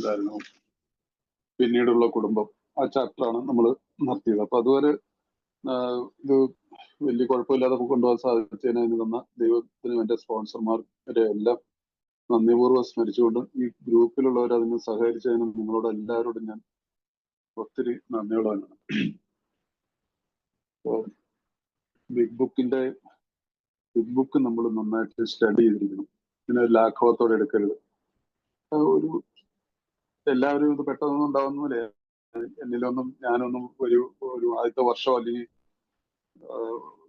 ഇതായിരുന്നു പിന്നീടുള്ള കുടുംബം. ആ ചാപ്റ്ററാണ് നമ്മൾ നടത്തിയത്. അപ്പൊ അതുവരെ ഇത് വലിയ കുഴപ്പമില്ലാതെ കൊണ്ടുപോകാൻ സാധിച്ചതിന് അതിന് തന്ന ദൈവത്തിനും എന്റെ സ്പോൺസർമാരെ എല്ലാം നന്ദിപൂർവ്വം സ്മരിച്ചുകൊണ്ട് ഈ ഗ്രൂപ്പിലുള്ളവർ അതിന് സഹകരിച്ചതിനും നിങ്ങളോട് എല്ലാവരോടും ഞാൻ ഒത്തിരി നന്ദിയുള്ളവനാണ്. ബിഗ് ബുക്ക് നമ്മൾ നന്നായിട്ട് സ്റ്റഡി ചെയ്തിരിക്കണം. പിന്നെ ലാഘവത്തോടെ എടുക്കരുത്. ഒരു എല്ലാവരും ഇത് പെട്ടെന്നൊന്നും ഉണ്ടാവുന്നില്ല. എന്നിലൊന്നും ഞാനൊന്നും ഒരു ആദ്യത്തെ വർഷം അല്ലെങ്കിൽ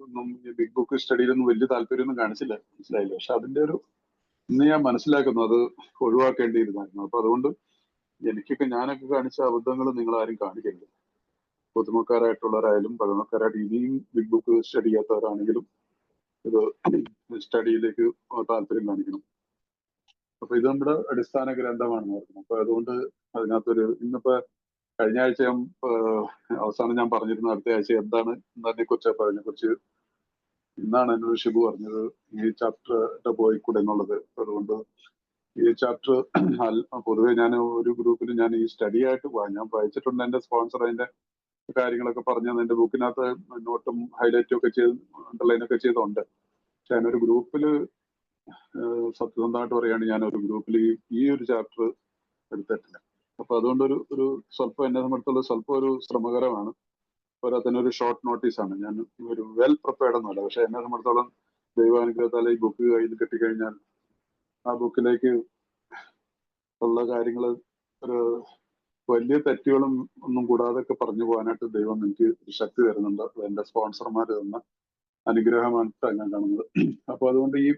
ഒന്നും ഈ ബിഗ് ബുക്ക് സ്റ്റഡിയിലൊന്നും വലിയ താല്പര്യമൊന്നും കാണിച്ചില്ല, മനസ്സിലായില്ല. പക്ഷെ അതിന്റെ ഒരു ഇന്ന് ഞാൻ മനസ്സിലാക്കുന്നു അത് ഒഴിവാക്കേണ്ടിയിരുന്നായിരുന്നു. അപ്പൊ അതുകൊണ്ട് ഞാനൊക്കെ കാണിച്ച അബദ്ധങ്ങൾ നിങ്ങൾ ആരും കാണിക്കരുത്. പുതുമക്കാരായിട്ടുള്ളവരായാലും പഴമക്കാരായിട്ട് ഇനിയും ബിഗ് ബുക്ക് സ്റ്റഡി ചെയ്യാത്തവരാണെങ്കിലും ഇത് സ്റ്റഡിയിലേക്ക് താല്പര്യം കാണിക്കണം. അപ്പൊ ഇത് നമ്മുടെ അടിസ്ഥാന ഗ്രന്ഥമാണെന്ന് പറഞ്ഞു. അപ്പൊ അതുകൊണ്ട് അതിനകത്തൊരു ഇന്നിപ്പോ കഴിഞ്ഞ ആഴ്ച അവസാനം ഞാൻ പറഞ്ഞിരുന്നു അടുത്ത ആഴ്ച എന്നതിനെ കുറിച്ച് ഇന്നാണ് എന്നോട് ഷിബു പറഞ്ഞത് ഈ ചാപ്റ്റർ പോയിക്കൂടെ എന്നുള്ളത്. അതുകൊണ്ട് ഈ ചാപ്റ്റർ പൊതുവെ ഞാൻ ഒരു ഗ്രൂപ്പിൽ ഞാൻ ഈ സ്റ്റഡി ആയിട്ട് ഞാൻ വായിച്ചിട്ടുണ്ട്. എന്റെ സ്പോൺസർ അതിന്റെ കാര്യങ്ങളൊക്കെ പറഞ്ഞു എന്റെ ബുക്കിനകത്ത് നോട്ടും ഹൈലൈറ്റും ഒക്കെ ചെയ്ത് അണ്ടർലൈനൊക്കെ ചെയ്തുണ്ട്. പക്ഷെ ഞാനൊരു ഗ്രൂപ്പിൽ സത്യസന്ധമായിട്ട് പറയുകയാണ്, ഞാനൊരു ഗ്രൂപ്പിൽ ഈ ഒരു ചാപ്റ്റർ എടുത്തിട്ടില്ല. അപ്പൊ അതുകൊണ്ടൊരു സ്വല്പം എന്നെ സംബന്ധിച്ചുള്ള സ്വല്പം ഒരു ശ്രമകരമാണ്. പോരാത്തന്നെ ഒരു ഷോർട്ട് നോട്ടീസാണ്. ഞാൻ ഒരു വെൽ പ്രിപ്പയർഡ് ഒന്നുമല്ല. പക്ഷെ എന്നെ സംബന്ധിച്ചോളം ദൈവാനുഗ്രഹത്താൽ ഈ ബുക്ക് കയ്യിൽ കിട്ടിക്കഴിഞ്ഞാൽ ആ ബുക്കിലേക്ക് ഉള്ള കാര്യങ്ങൾ ഒരു വലിയ തെറ്റുകളും ഒന്നും കൂടാതൊക്കെ പറഞ്ഞു പോകാനായിട്ട് ദൈവം എനിക്ക് ശക്തി തരുന്നുണ്ട്. എന്റെ സ്പോൺസർമാർ തന്ന അനുഗ്രഹമായിട്ടാണ് ഞാൻ കാണുന്നത്. അപ്പൊ അതുകൊണ്ട് ഈ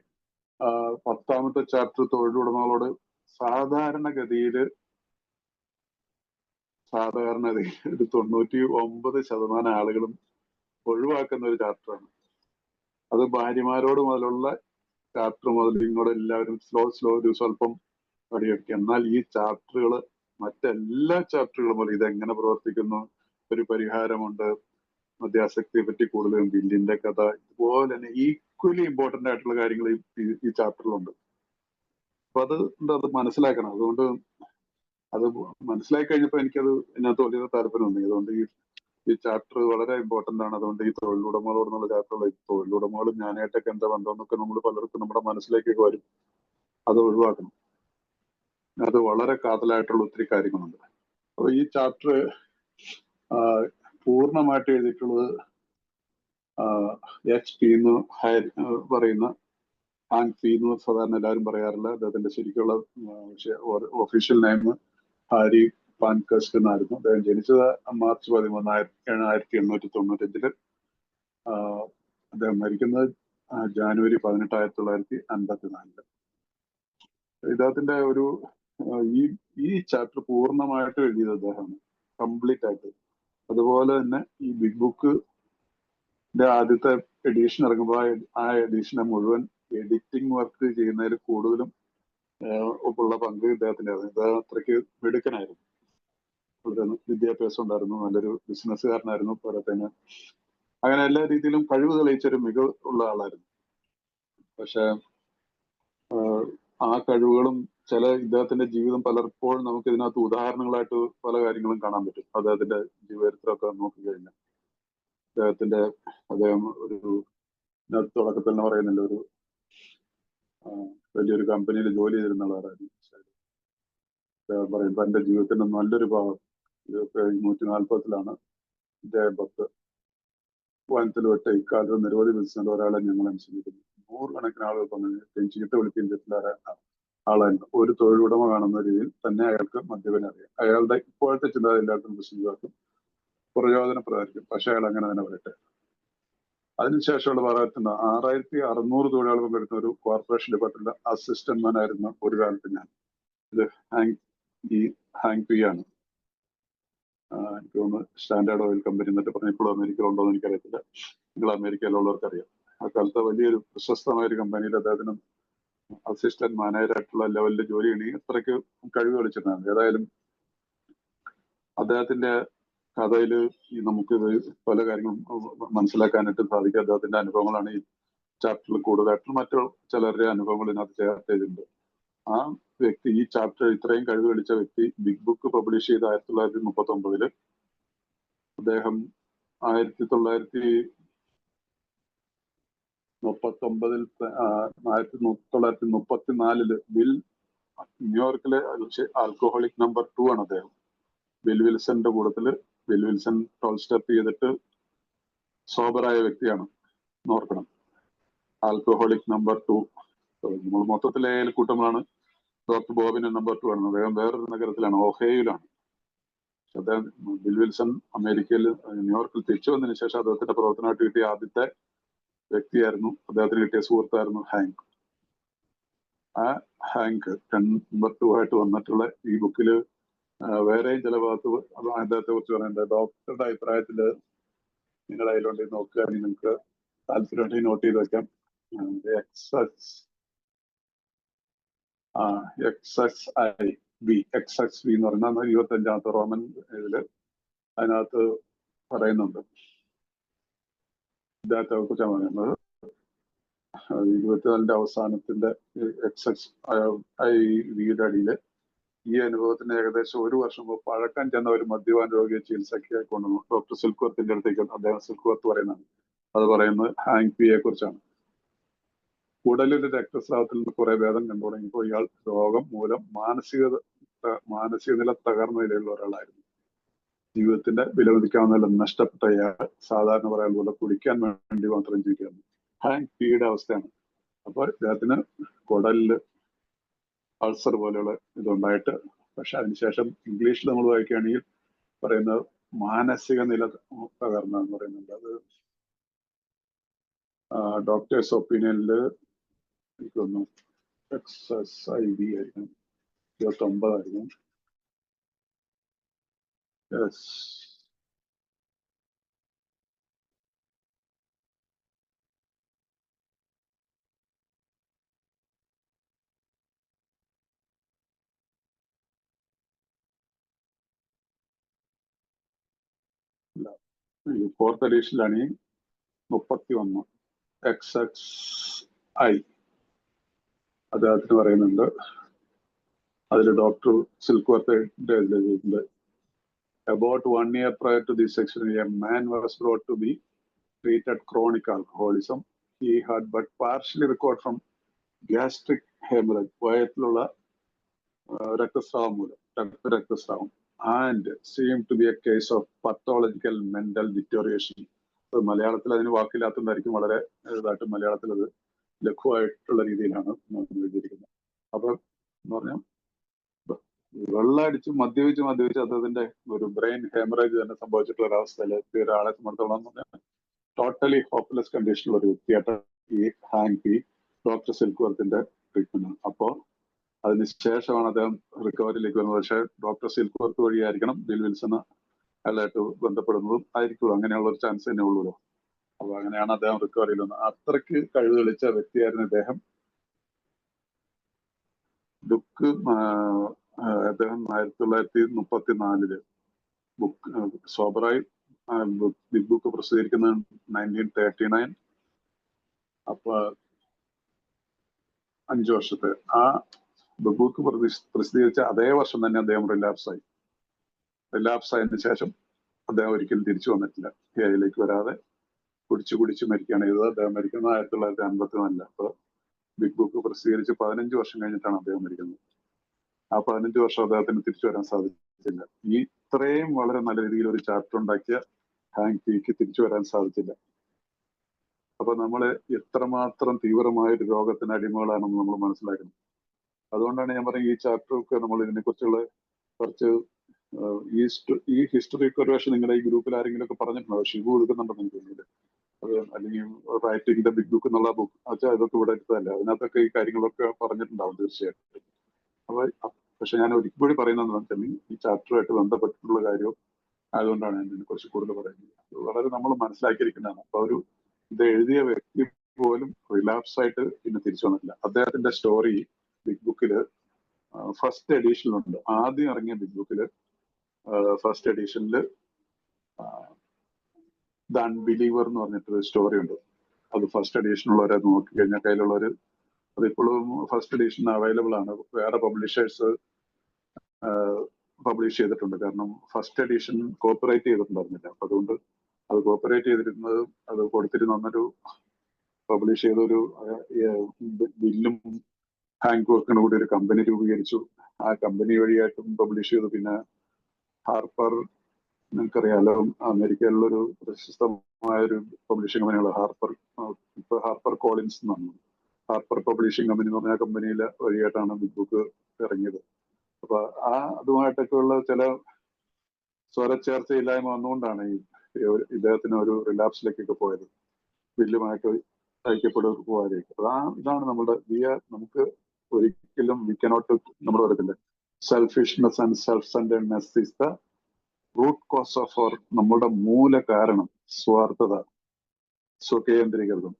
10ാമത്തെ ചാപ്റ്റർ തൊഴിലുടമകളോട് സാധാരണഗതിയിൽ ഒരു 99% ആളുകളും ഒഴിവാക്കുന്ന ഒരു ചാപ്റ്ററാണ്. അത് ഭാര്യമാരോട് മുതലുള്ള ചാപ്റ്റർ മുതൽ ഇങ്ങോട്ട് എല്ലാവരും ഒരു സ്വല്പം പഠിയെടുക്കുക. എന്നാൽ ഈ ചാപ്റ്ററുകൾ മറ്റെല്ലാ ചാപ്റ്ററുകളും പോലെ ഇതെങ്ങനെ പ്രവർത്തിക്കുന്നു, ഒരു പരിഹാരമുണ്ട്, മദ്യാസക്തിയെ പറ്റി കൂടുതലും ബില്ലിന്റെ കഥ, ഇതുപോലെ തന്നെ ഈക്വലി ഇമ്പോർട്ടന്റ് ആയിട്ടുള്ള കാര്യങ്ങൾ ഈ ചാപ്റ്ററിലുണ്ട്. അപ്പൊ അത് മനസ്സിലാക്കണം. അതുകൊണ്ട് അത് മനസ്സിലാക്കി കഴിഞ്ഞപ്പോൾ എനിക്കത് ഇതിനകത്ത് വലിയ താല്പര്യം തോന്നി. അതുകൊണ്ട് ഈ ചാപ്റ്റർ വളരെ ഇമ്പോർട്ടന്റ് ആണ്. അതുകൊണ്ട് ഈ തൊഴിലുടമകളോടുള്ള ചാപ്റ്ററുകൾ തൊഴിലുടമകളും ഞാനായിട്ടൊക്കെ എന്താ ബന്ധമെന്നൊക്കെ നമ്മൾ പലർക്കും നമ്മുടെ മനസ്സിലേക്കൊക്കെ വരും. അത് ഒഴിവാക്കണം. അത് വളരെ കാതലായിട്ടുള്ള ഒത്തിരി കാര്യങ്ങളുണ്ട്. അപ്പൊ ഈ ചാപ്റ്റർ പൂർണ്ണമായിട്ട് എഴുതിയിട്ടുള്ളത് HP എന്ന് പറയുന്ന ഹാങ് ഫി എന്ന് സാധാരണ എല്ലാവരും പറയാറില്ല. അദ്ദേഹത്തിന്റെ ശരിക്കുള്ള ഒഫീഷ്യൽ നെയിം ഹാരി പാൻകസ്റ്റ് എന്നായിരുന്നു. അദ്ദേഹം ജനിച്ചത് മാർച്ച് 13, 1895. അദ്ദേഹം മരിക്കുന്നത് ജാനുവരി 18, 1954. ഇദ്ദേഹത്തിന്റെ ഈ ചാപ്റ്റർ പൂർണ്ണമായിട്ട് എഴുതിയത് അദ്ദേഹമാണ്, കംപ്ലീറ്റ് ആയിട്ട്. അതുപോലെ തന്നെ ഈ ബിഗ് ബുക്കിന്റെ ആദ്യത്തെ എഡിഷൻ ഇറങ്ങുമ്പോൾ ആ എഡിഷനെ മുഴുവൻ എഡിറ്റിംഗ് വർക്ക് ചെയ്യുന്നതിൽ കൂടുതലും ഉള്ള പങ്ക് ഇദ്ദേഹത്തിന്റെ ആയിരുന്നു. ഇദ്ദേഹം അത്രയ്ക്ക് മിടുക്കനായിരുന്നു. വിദ്യാഭ്യാസം ഉണ്ടായിരുന്നു, നല്ലൊരു ബിസിനസ്സുകാരനായിരുന്നു. പോരാത്തന്നെ അങ്ങനെ എല്ലാ രീതിയിലും കഴിവ് തെളിയിച്ചൊരു മികവ് ഉള്ള ആളായിരുന്നു. പക്ഷെ ആ കഴിവുകളും ഇദ്ദേഹത്തിന്റെ ജീവിതം പലപ്പോഴും നമുക്ക് ഇതിനകത്ത് ഉദാഹരണങ്ങളായിട്ട് പല കാര്യങ്ങളും കാണാൻ പറ്റും. അദ്ദേഹത്തിന്റെ ജീവചരിത്രമൊക്കെ നോക്കിക്കഴിഞ്ഞാൽ അദ്ദേഹം ഒരു തുടക്കത്തിൽ തന്നെ പറയുന്നില്ല, ഒരു വലിയൊരു കമ്പനിയിൽ ജോലി ചെയ്തിരുന്ന ആളായിരുന്നു. പറയുമ്പോൾ എന്റെ ജീവിതത്തിന്റെ നല്ലൊരു ഭാഗം 1940-ലാണ് ഇദ്ദേഹം 10 വനത്തിൽ വിട്ട് ഇക്കാലത്ത് നിരവധി ബിസിനസ് ഒരാളെ ഞങ്ങൾ അനുസരിക്കുന്നു. 100 കണക്കിന് ആളുകൾ പറഞ്ഞു ചീത്ത വിളിപ്പിച്ചിട്ടുള്ള ആളായിരുന്നു. ഒരു തൊഴിലുടമ കാണുന്ന രീതിയിൽ തന്നെ അയാൾക്ക് മദ്യപനെ അറിയാം. അയാളുടെ ഇപ്പോഴത്തെ ചിന്താഗതി എല്ലാവർക്കും ബിസിനസ്സുകാർക്കും പ്രയോജനപ്രദമായിരിക്കും. പക്ഷെ അയാൾ അങ്ങനെ തന്നെ പറയട്ടെ. അതിനുശേഷമുള്ള ഭാഗത്തുണ്ട് 6600 തൊഴിലാളികൾ പങ്കെടുക്കുന്ന ഒരു കോർപ്പറേഷൻ ഡിപ്പാർട്ട്മെന്റിലെ അസിസ്റ്റന്റ് മാൻ ആയിരുന്ന ഒരു കാലത്ത് ഞാൻ. ഇത് ഹാങ് ഫി ആണ്. എനിക്ക് തോന്നുന്നു സ്റ്റാൻഡേർഡ് ഓയിൽ കമ്പനി എന്നൊക്കെ പറഞ്ഞ ഇപ്പോഴും അമേരിക്കയിലുണ്ടോ എന്ന് എനിക്കറിയത്തില്ല. നിങ്ങൾ അമേരിക്കയിലുള്ളവർക്ക് അറിയാം. ആ കാലത്ത് വലിയൊരു പ്രശസ്തമായ ഒരു കമ്പനിയിൽ അദ്ദേഹത്തിന് അസിസ്റ്റന്റ് മാനേജറായിട്ടുള്ള ലെവലിൽ ജോലി ചെയ്യണി അത്രയ്ക്ക് കഴിവ് കളിച്ചിരുന്നാണ്. ഏതായാലും അദ്ദേഹത്തിന്റെ കഥയിൽ നമുക്കിത് പല കാര്യങ്ങളും മനസ്സിലാക്കാനായിട്ട് സാധിക്കും. അദ്ദേഹത്തിന്റെ അനുഭവങ്ങളാണ് ഈ ചാപ്റ്ററിൽ കൂടുതലായിട്ടും മറ്റു ചിലരുടെ അനുഭവങ്ങൾ ഇതിനകത്ത് ചേർത്ത് ചെയ്തിട്ടുണ്ട്. ആ വ്യക്തി, ഈ ചാപ്റ്റർ ഇത്രയും കഴിവ് കളിച്ച വ്യക്തി ബിഗ് ബുക്ക് പബ്ലിഷ് ചെയ്ത 1939 അദ്ദേഹം 1934 ബിൽ, ന്യൂയോർക്കിലെ ആൽക്കഹോളിക് നമ്പർ 2 ആണ് അദ്ദേഹം. ബിൽ വിൽസന്റെ കൂട്ടത്തില്, ബിൽ വിൽസൺ 12 സ്റ്റെപ്പ് ചെയ്തിട്ട് സോബറായ വ്യക്തിയാണ്, ഓർക്കണം. ആൽക്കഹോളിക് നമ്പർ 2 നമ്മൾ മൊത്തത്തിലെ കൂട്ടമാണ്. ഡോക്ടർ ബോബിന് നമ്പർ 2 ആണ്. അദ്ദേഹം വേറൊരു നഗരത്തിലാണ്, ഓഹയോയിലാണ്. അദ്ദേഹം ബിൽ വിൽസൺ അമേരിക്കയിൽ ന്യൂയോർക്കിൽ തിരിച്ചു വന്നതിന് ശേഷം അദ്ദേഹത്തിന്റെ പ്രവർത്തനമായിട്ട് കിട്ടിയ ആദ്യത്തെ വ്യക്തിയായിരുന്നു, അദ്ദേഹത്തിന് കിട്ടിയ സുഹൃത്തായിരുന്നു ഹാങ്ക്. ആ ഹാങ്ക് നമ്പർ 2 ആയിട്ട് വന്നിട്ടുള്ള ഈ ബുക്കില് വേറെയും ചില ഭാഗത്ത് അദ്ദേഹത്തെ കുറിച്ച് പറയുന്നത്. ഡോക്ടറുടെ അഭിപ്രായത്തില് നിങ്ങൾ അതിലുണ്ട് നോക്കുകയാണെങ്കിൽ നിങ്ങൾക്ക് താല്പര്യമായിട്ട് നോട്ട് ചെയ്ത് വെക്കാം. XXV എന്ന് പറഞ്ഞാൽ 25ാമത്തെ റോമൻ ഇതില് അതിനകത്ത് പറയുന്നുണ്ട്. ഇദ്ദേഹത്തെ കുറിച്ചാണ് പറയുന്നത്. 24ന്റെ അവസാനത്തിന്റെ XXIVയുടെ അടിയില് ഈ അനുഭവത്തിന് ഏകദേശം 1 വർഷം മുമ്പ് പഴക്കം ചെന്ന ഒരു മദ്യപാൻ രോഗിയെ ചികിത്സയ്ക്കായി കൊണ്ടുവന്നു. ഡോക്ടർ സിൽക്വർത്തിന്റെ അടുത്തേക്ക് അദ്ദേഹം സിൽക്വർത്ത് പറയുന്നതാണ്. അത് പറയുന്നത് ഹാങ് പിയെ കുറിച്ചാണ്. ഉടലിന്റെ രക്തസ്രാവത്തിൽ നിന്ന് കുറെ ഭേദം കണ്ടു തുടങ്ങിയപ്പോൾ ഇയാൾ രോഗം മൂലം മാനസിക നില തകർന്ന നിലയിലുള്ള ഒരാളായിരുന്നു. ജീവിതത്തിന്റെ വിലമതിക്കാവുന്ന നഷ്ടപ്പെട്ട ഇയാൾ സാധാരണ പറയാൻ പോലെ കുടിക്കാൻ വേണ്ടി മാത്രം ജീവിക്കുന്നു. ഹാങ് പിയുടെ അവസ്ഥയാണ്. അപ്പൊ ഇദ്ദേഹത്തിന് കുടലില് അൾസർ പോലെയുള്ള ഇതുണ്ടായിട്ട്, പക്ഷെ അതിനുശേഷം ഇംഗ്ലീഷിൽ നമ്മൾ വായിക്കുകയാണെങ്കിൽ പറയുന്നത് മാനസിക നില തകർന്നെന്ന് പറയുന്നുണ്ട്. അത് ഡോക്ടേഴ്സ് ഒപ്പീനിയനില് എനിക്ക് തോന്നുന്നു XXIV ആയിരിക്കും, 29 ആയിരിക്കും. ഫോർത്ത് എഡീഷനിലാണ് ഈ 31 XXI അദ്ദേഹത്തിന് പറയുന്നുണ്ട്. അതിൽ doctor സിൽക്വർത്തിന്റെ about 1 year prior to this accident, a man was brought to be treated chronic alcoholism. He had but partially recovered from gastric hemorrhage, വയറ്റിലുള്ള രക്തസ്രാവം മൂലം, രക്തസ്രാവം, and seemed to be a case of pathological mental deterioration. മലയാളത്തിൽ അതിന് വാക്കില്ലാത്തതായിരിക്കും, വളരെ ഇതായിട്ട് മലയാളത്തിൽ അത് ലഘുവായിട്ടുള്ള രീതിയിലാണ് എഴുതിയിരിക്കുന്നത്. അപ്പൊ എന്ന് പറഞ്ഞാൽ വെള്ളമടിച്ച് മദ്യപിച്ച് അദ്ദേഹത്തിന്റെ ഒരു ബ്രെയിൻ ഹെമറേജ് തന്നെ സംഭവിച്ചിട്ടുള്ള ഒരവസ്ഥയില് ഒരാളെ സംബന്ധിച്ചോളം ടോട്ടലി ഹോപ്പ്ലെസ് കണ്ടീഷനുള്ള ഒരു വ്യക്തിയായിട്ട് ഈ ഹാങ് പി ഡോക്ടർ സിൽക്വർത്തിന്റെ ട്രീറ്റ്മെന്റ്. അപ്പോ അതിനുശേഷമാണ് അദ്ദേഹം റിക്കവറിയിലേക്ക് വരുന്നത്. പക്ഷേ ഡോക്ടർ സിൽക്വർത്ത് വഴിയായിരിക്കണം ബിൽ വിൽസണ് അയാളായിട്ട് ബന്ധപ്പെടുന്നതും ആയിരിക്കും. അങ്ങനെയുള്ള ഒരു ചാൻസ് തന്നെ ഉള്ളൂല്ലോ. അപ്പൊ അങ്ങനെയാണ് അദ്ദേഹം റിക്കവറിയിൽ വന്നത്. അത്രയ്ക്ക് കഴിവ് തെളിച്ച വ്യക്തിയായിരുന്നു ഇദ്ദേഹം. ബുക്ക് അദ്ദേഹം 1934 ബുക്ക് സോബറായി ബിഗ് ബുക്ക് പ്രസിദ്ധീകരിക്കുന്നത് 1939. അപ്പൊ 5 വർഷത്തെ ആ ബിഗ് ബുക്ക് പ്രസിദ്ധീകരിച്ച അതേ വർഷം തന്നെ അദ്ദേഹം റിലാപ്സ് ആയതിനു ശേഷം അദ്ദേഹം ഒരിക്കലും തിരിച്ചു വന്നിട്ടില്ല. ലേക്ക് വരാതെ കുടിച്ച് മരിക്കുകയാണ് ചെയ്തത്. അദ്ദേഹം മരിക്കുന്നത് 1954. അപ്പൊ ബിഗ് ബുക്ക് പ്രസിദ്ധീകരിച്ച് 15 വർഷം കഴിഞ്ഞിട്ടാണ് അദ്ദേഹം മരിക്കുന്നത്. ആ 15 വർഷം അദ്ദേഹത്തിന് തിരിച്ചു വരാൻ സാധിച്ചില്ല. ഈ ഇത്രയും വളരെ നല്ല രീതിയിൽ ഒരു ചാപ്റ്റർ ഉണ്ടാക്കിയ ഹാങ് പിക്ക് തിരിച്ചു വരാൻ സാധിച്ചില്ല. അപ്പൊ നമ്മള് എത്രമാത്രം തീവ്രമായ ഒരു രോഗത്തിന് അടിമകളാണെന്ന് നമ്മൾ മനസ്സിലാക്കണം. അതുകൊണ്ടാണ് ഞാൻ പറയുന്നത് ഈ ചാപ്റ്ററൊക്കെ നമ്മൾ ഇതിനെക്കുറിച്ചുള്ള കുറച്ച് ഈ ഹിസ്റ്ററി റിക്കർവേഷൻ നിങ്ങളുടെ ഈ ഗ്രൂപ്പിൽ ആരെങ്കിലും ഒക്കെ പറഞ്ഞിട്ടുണ്ടോ? ഷിബു കൊടുക്കുന്നുണ്ടെന്ന് എനിക്ക് തോന്നുന്നില്ല. അത് അല്ലെങ്കിൽ റൈറ്റിംഗ് ദ ബിഗ് ബുക്ക് എന്നുള്ള ബുക്ക് വെച്ചാൽ ഇതൊക്കെ ഇവിടെ എടുത്തതല്ല. അതിനകത്തൊക്കെ ഈ കാര്യങ്ങളൊക്കെ പറഞ്ഞിട്ടുണ്ടാവും തീർച്ചയായിട്ടും. അപ്പൊ പക്ഷെ ഞാൻ ഒരിക്കൽ കൂടി പറയുന്നതെന്ന് വെച്ചാൽ ഈ ചാപ്റ്ററുമായിട്ട് ബന്ധപ്പെട്ടിട്ടുള്ള കാര്യം ആയതുകൊണ്ടാണ് ഞാൻ ഇതിനെ കുറിച്ച് കൂടുതൽ പറയുന്നത്. വളരെ നമ്മൾ മനസ്സിലാക്കിയിരിക്കുന്നതാണ്. അപ്പൊ ഇത് എഴുതിയ വ്യക്തി പോലും റിലാപ്സ് ആയിട്ട് പിന്നെ തിരിച്ചു വന്നിട്ടില്ല. അദ്ദേഹത്തിന്റെ സ്റ്റോറി ബിഗ് ബുക്കില് ഫസ്റ്റ് എഡീഷനിലുണ്ട്. ആദ്യം ഇറങ്ങിയ ബിഗ് ബുക്കില് ഫസ്റ്റ് എഡീഷനിൽ ദ അൺബിലീവർ എന്ന് പറഞ്ഞിട്ടൊരു സ്റ്റോറി ഉണ്ട്. അത് ഫസ്റ്റ് എഡീഷനുള്ളവരെ നോക്കി കഴിഞ്ഞാൽ കയ്യിലുള്ളവർ അതിപ്പോഴും ഫസ്റ്റ് എഡിഷൻ അവൈലബിൾ ആണ്. വേറെ പബ്ലിഷേഴ്സ് പബ്ലിഷ് ചെയ്തിട്ടുണ്ട്. കാരണം ഫസ്റ്റ് എഡിഷൻ കോപ്പറേറ്റ് ചെയ്തിട്ടുണ്ടായിരുന്നില്ല. അപ്പൊ അതുകൊണ്ട് അത് കോപ്പറേറ്റ് ചെയ്തിരുന്നത്, അത് കൊടുത്തിരുന്ന ഒന്നൊരു പബ്ലിഷ് ചെയ്തൊരു ബില്ലും ഹാങ്ക്വർക്കിന് കൂടി ഒരു കമ്പനി രൂപീകരിച്ചു. ആ കമ്പനി വഴിയായിട്ടും പബ്ലിഷ് ചെയ്തു. പിന്നെ ഹാർപ്പർ, നിങ്ങൾക്കറിയാലോ, അമേരിക്കയിലുള്ളൊരു പ്രശസ്തമായ ഒരു പബ്ലിഷിംഗ് കമ്പനിയാണ് ഹാർപ്പർ. ഇപ്പൊ ഹാർപ്പർ കോളിൻസ് എന്നാണ്. ഹാർപ്പർ പബ്ലിഷിംഗ് കമ്പനി എന്ന് പറഞ്ഞ കമ്പനിയിൽ വഴിയായിട്ടാണ് ബിഗ് ബുക്ക് ഇറങ്ങിയത്. അപ്പൊ അതുമായിട്ടൊക്കെ ഉള്ള ചില സ്വരച്ചേർച്ചയില്ലായ്മ വന്നുകൊണ്ടാണ് ഇദ്ദേഹത്തിന് ഒരു റിലാപ്സിലേക്കൊക്കെ പോയത്, ബില്ലുമായിട്ട് ഐക്യപ്പെടുവാതിലേക്ക്. ഇതാണ് നമ്മുടെ നമുക്ക് ഒരിക്കലും വി കനോട്ട്, നമ്മൾ പറയത്തില്ല, selfishness and self centredness is the root cause of our, നമ്മുടെ മൂല കാരണം സ്വാർത്ഥത, സ്വകേന്ദ്രീകൃതം.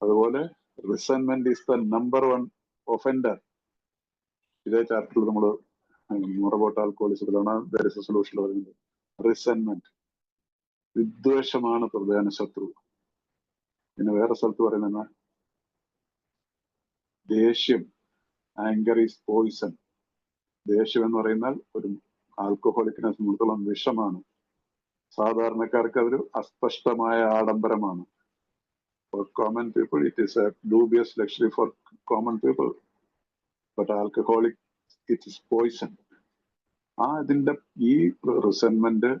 അതുപോലെ resentment is the number 1 offender. ഇതേ ചാപ്റ്ററിൽ നമ്മൾ മോർ അബൌട്ട് ആൽക്കഹോളിസത്തിലാണ് ദർ ഇസ് എ സൊല്യൂഷൻ പറയുന്നത്. റിസെന്റ്മെന്റ്, വിദ്വേഷമാണ് പ്രധാന ശത്രു. പിന്നെ വേറെ സ്ഥലത്ത് പറയുന്ന ദേഷ്യം, ആങ്കർ ഈസ് പോയിസൺ. ദേഷ്യം എന്ന് പറയുന്നാൽ ഒരു ആൽക്കഹോളിക്കിനെ സംബന്ധിച്ചിടത്തോളം വിഷമാണ്. സാധാരണക്കാർക്ക് അതൊരു അസ്പഷ്ടമായ ആഡംബരമാണ്. For common people, it is a dubious luxury for common people. But alcoholic, it is poison. ഇതിന്റെ ഈ റിസെന്റ്മെന്റ്,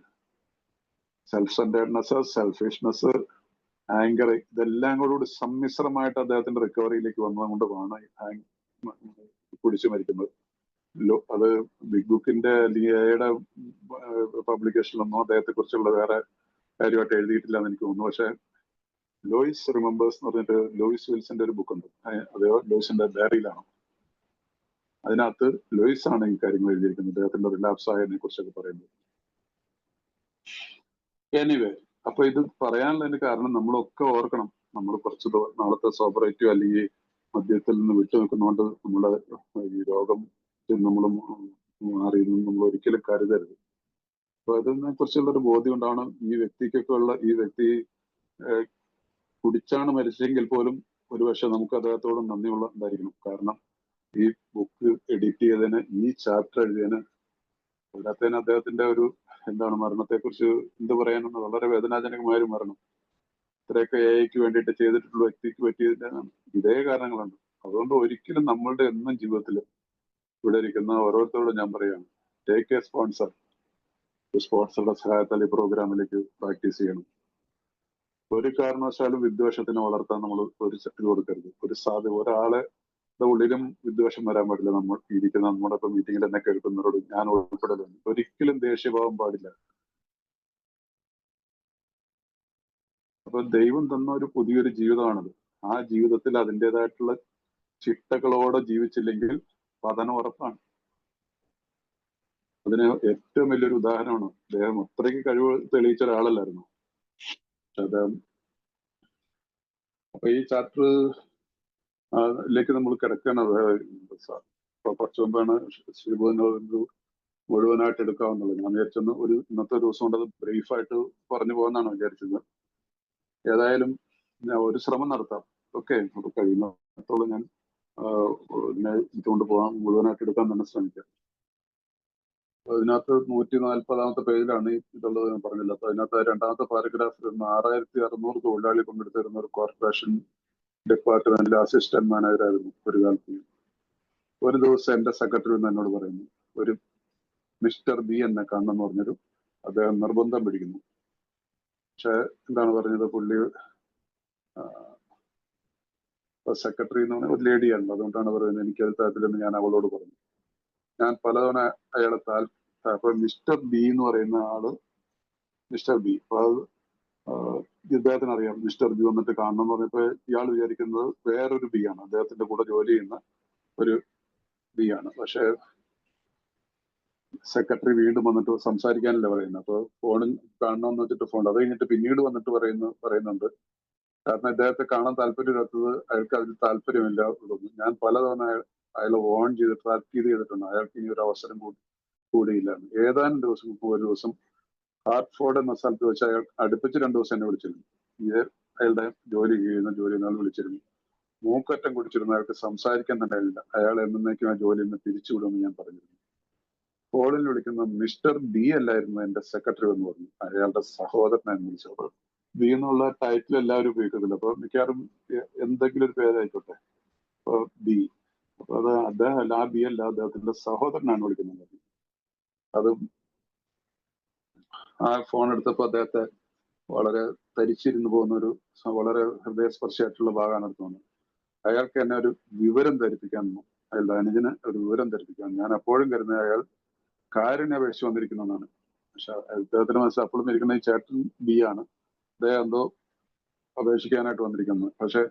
സെൽഫ് സെന്റേഡ്നെസ്, സെൽഫിഷ്നെസ്, ആങ്കർ, ഇതെല്ലാം കൂടി സമ്മിശ്രമായിട്ട് അദ്ദേഹത്തിന്റെ റിക്കവറിയിലേക്ക് വന്നതുകൊണ്ട് വേണം കുടിച്ചു മരിക്കുന്നത്. അത് ബിഗ് ബുക്കിന്റെ ലിയയുടെ പബ്ലിക്കേഷനിലൊന്നും അദ്ദേഹത്തെ കുറിച്ചുള്ള വേറെ കാര്യമായിട്ട് എഴുതിയിട്ടില്ല എന്ന് എനിക്ക് തോന്നുന്നു. പക്ഷെ ലോയിസ് റിമെമ്പേഴ്സ് എന്ന് പറഞ്ഞിട്ട് ലോയിസ് വിൽസന്റെ ഒരു ബുക്കുണ്ട്. അതേ ലോയിസിന്റെ ഡയറിയിലാണ്. അതിനകത്ത് ലോയിസ് ആണ് ഈ കാര്യങ്ങൾ എഴുതിയിരിക്കുന്നത്, അദ്ദേഹത്തിന്റെ റിലാപ്സ് ആയതിനെ കുറിച്ചൊക്കെ പറയുന്നത്. എനിവേ, അപ്പൊ ഇത് പറയാനുള്ളതിന്റെ കാരണം നമ്മളൊക്കെ ഓർക്കണം, നമ്മൾ കുറച്ച് നാളത്തെ സോബറേറ്റീവ് അല്ലെങ്കിൽ മദ്യത്തിൽ നിന്ന് വിട്ടു നിൽക്കുന്നതുകൊണ്ട് നമ്മുടെ ഈ രോഗം നമ്മൾ മാറി നമ്മൾ ഒരിക്കലും കരുതരുത്. അപ്പൊ അതിനെ കുറിച്ചുള്ള ഒരു ബോധ്യം കൊണ്ടാണ് ഈ വ്യക്തി കുടിച്ചാണ് മരിച്ചെങ്കിൽ പോലും ഒരുപക്ഷെ നമുക്ക് അദ്ദേഹത്തോട് നന്ദിയുള്ള ഉണ്ടായിരിക്കണം. കാരണം ഈ ബുക്ക് എഡിറ്റ് ചെയ്തതിന്, ഈ ചാപ്റ്റർ എഴുതിയതിന്, അതിനകത്തേന് അദ്ദേഹത്തിന്റെ ഒരു മരണത്തെക്കുറിച്ച് എന്ത് പറയാനെന്ന് വളരെ വേദനാജനകമായ ഒരു മരണം. ഇത്രയൊക്കെ എഐക്ക് വേണ്ടിയിട്ട് ചെയ്തിട്ടുള്ള വ്യക്തിക്ക് പറ്റിയതിന്റെ ഇതേ കാരണങ്ങളുണ്ട്. അതുകൊണ്ട് ഒരിക്കലും നമ്മളുടെ എന്നും ജീവിതത്തിൽ ഇവിടെ ഇരിക്കുന്ന ഓരോരുത്തരോടും ഞാൻ പറയുകയാണ്, ടേക്ക് എ സ്പോൺസർ. സ്പോൺസറുടെ സഹായത്താൽ ഈ പ്രോഗ്രാമിലേക്ക് പ്രാക്ടീസ് ചെയ്യണം. ഒരു കാരണവശാലും വിദ്വേഷത്തിനെ വളർത്താൻ നമ്മൾ ഒരു സെറ്റ് കൊടുക്കരുത്. ഒരാളെ ഉള്ളിലും വിദ്വേഷം വരാൻ പാടില്ല. നമ്മൾ ഇരിക്കുന്ന നമ്മുടെ ഇപ്പൊ മീറ്റിംഗിൽ എന്നെ കേൾക്കുന്നവരോട് ഞാൻ ഉൾപ്പെടലുണ്ട്. ഒരിക്കലും ദേഷ്യഭാവം പാടില്ല. അപ്പൊ ദൈവം തന്ന ഒരു പുതിയൊരു ജീവിതമാണത്. ആ ജീവിതത്തിൽ അതിൻ്റെതായിട്ടുള്ള ചിട്ടകളോടെ ജീവിച്ചില്ലെങ്കിൽ പതനം ഉറപ്പാണ്. അതിന് ഏറ്റവും വലിയൊരു ഉദാഹരണമാണ് അദ്ദേഹം. അത്രയ്ക്ക് കഴിവ് തെളിയിച്ച ഒരാളല്ലായിരുന്നു അദ്ദേഹം. അപ്പൊ ഈ ചാപ്റ്ററിലേക്ക് നമ്മൾ കിടക്കുകയാണ്. കുറച്ചു മുമ്പാണ് ശ്രീബോധനോട് മുഴുവനായിട്ട് എടുക്കാവുന്നുള്ളത്. ഞാൻ വിചാരിച്ചൊന്ന് ഇന്നത്തെ ദിവസം കൊണ്ട് അത് ബ്രീഫായിട്ട് പറഞ്ഞു പോകുന്നതാണ് വിചാരിച്ചത്. ഏതായാലും ഞാൻ ഒരു ശ്രമം നടത്താം. ഓക്കെ, നമുക്ക് കഴിയുന്നിടത്തോളം ഞാൻ ഇതുകൊണ്ട് പോകാൻ മുഴുവനായിട്ട് എടുക്കാൻ തന്നെ ശ്രമിക്കാം. അതിനകത്ത് 140ാമത്തെ പേജിലാണ് ഇതുള്ളത്, ഞാൻ പറഞ്ഞില്ല. അപ്പൊ അതിനകത്ത് രണ്ടാമത്തെ പാരഗ്രാഫിൽ 6600 തൊഴിലാളി പങ്കെടുത്തിരുന്ന ഒരു കോർപ്പറേഷൻ ഡിപ്പാർട്ട്മെന്റിലെ അസിസ്റ്റന്റ് മാനേജറായിരുന്നു ഒരു കാലത്ത്. ഒരു ദിവസം എന്റെ സെക്രട്ടറി എന്നോട് പറയുന്നു, ഒരു മിസ്റ്റർ ബി എന്നെ കാണണമെന്ന് പറഞ്ഞൊരു അദ്ദേഹം നിർബന്ധം പിടിക്കുന്നു. പക്ഷെ എന്താണ് പറഞ്ഞത്, പുള്ളി സെക്രട്ടറി എന്ന് പറഞ്ഞാൽ ഒരു ലേഡിയാണല്ലോ, അതുകൊണ്ടാണ് പറയുന്നത് എനിക്കത് താല്പര്യമെന്ന് ഞാൻ അവളോട് പറഞ്ഞു. ഞാൻ പലതവണ അയാളെ അപ്പൊ മിസ്റ്റർ ബി എന്ന് പറയുന്ന ആള് മിസ്റ്റർ ബി, അപ്പൊ അത് ഇദ്ദേഹത്തിന് അറിയാം മിസ്റ്റർ ബി വന്നിട്ട് കാണണം എന്ന് പറഞ്ഞപ്പോ ഇയാൾ വിചാരിക്കുന്നത് വേറൊരു ബി ആണ്, അദ്ദേഹത്തിന്റെ കൂടെ ജോലി ചെയ്യുന്ന ഒരു ബി ആണ്. പക്ഷെ സെക്രട്ടറി വീണ്ടും വന്നിട്ട് സംസാരിക്കാനല്ല പറയുന്നത്. അപ്പൊ ഫോണിൽ കാണണമെന്ന് വെച്ചിട്ട് ഫോൺ, അത് കഴിഞ്ഞിട്ട് പിന്നീട് വന്നിട്ട് പറയുന്നുണ്ട് കാരണം ഇദ്ദേഹത്തെ കാണാൻ താല്പര്യമില്ലാത്തത് അയാൾക്ക് അതിൽ താല്പര്യമില്ല ഉള്ളത്. ഞാൻ പലതവണ അയാളെ ഓൺ ചെയ്ത് ട്രാക്ക് ചെയ്തിട്ടുണ്ട്, അയാൾക്ക് ഇനി ഒരു അവസരം കൂടിയില്ല. ഏതാനും ദിവസം മുമ്പ് ഒരു ദിവസം ഹാർട്ട്ഫോർഡ് എന്ന സ്ഥലത്ത് വെച്ച് അയാൾ അടുപ്പിച്ച് 2 ദിവസം എന്നെ വിളിച്ചിരുന്നു. അയാളുടെ ജോലി ചെയ്യുന്ന വിളിച്ചിരുന്നു. മൂക്കറ്റം കുടിച്ചിരുന്ന അയാൾക്ക് സംസാരിക്കാൻ തന്നെ കഴിയില്ല. അയാൾ എന്നേക്കും ആ ജോലിയിൽ നിന്ന് പിരിച്ചുവിടുമെന്ന് ഞാൻ പറഞ്ഞിരുന്നു. ഫോണിൽ വിളിക്കുന്ന മിസ്റ്റർ ബി അല്ലായിരുന്നു എന്റെ സെക്രട്ടറി എന്ന് പറഞ്ഞു. അയാളുടെ സഹോദരനായിരുന്നു വിളിച്ചത്. ബി എന്നുള്ള ടൈറ്റിൽ എല്ലാവരും ഉപയോഗിക്കുന്നില്ല. അപ്പൊ മിക്കവാറും എന്തെങ്കിലും ഒരു പേരായിക്കോട്ടെ. അപ്പൊ ബി, അപ്പൊ അത് അദ്ദേഹം അല്ല, ആ ബി അല്ല, അദ്ദേഹത്തിന്റെ സഹോദരനാണ് വിളിക്കുന്നത്. അത് ആ ഫോൺ എടുത്തപ്പോ അദ്ദേഹത്തെ വളരെ തരിച്ചിരുന്നു പോകുന്ന ഒരു വളരെ ഹൃദയസ്പർശിയായിട്ടുള്ള ഭാഗമാണ് എടുത്തു വന്നത്. അയാൾക്ക് എന്നെ ഒരു വിവരം ധരിപ്പിക്കാൻ, അയാളുടെ അനുജന് ഒരു വിവരം ധരിപ്പിക്കാൻ. ഞാൻ അപ്പോഴും കരുതുന്നത് അയാൾ കാരുണ്യ അപേക്ഷിച്ച് വന്നിരിക്കുന്നതാണ്. പക്ഷെ അദ്ദേഹത്തിന് മനസ്സിൽ അപ്പോഴും ഇരിക്കുന്ന ഈ ചേട്ടൻ ബി ആണ്, അദ്ദേഹം എന്തോ അപേക്ഷിക്കാനായിട്ട് വന്നിരിക്കുന്നത്. പക്ഷെ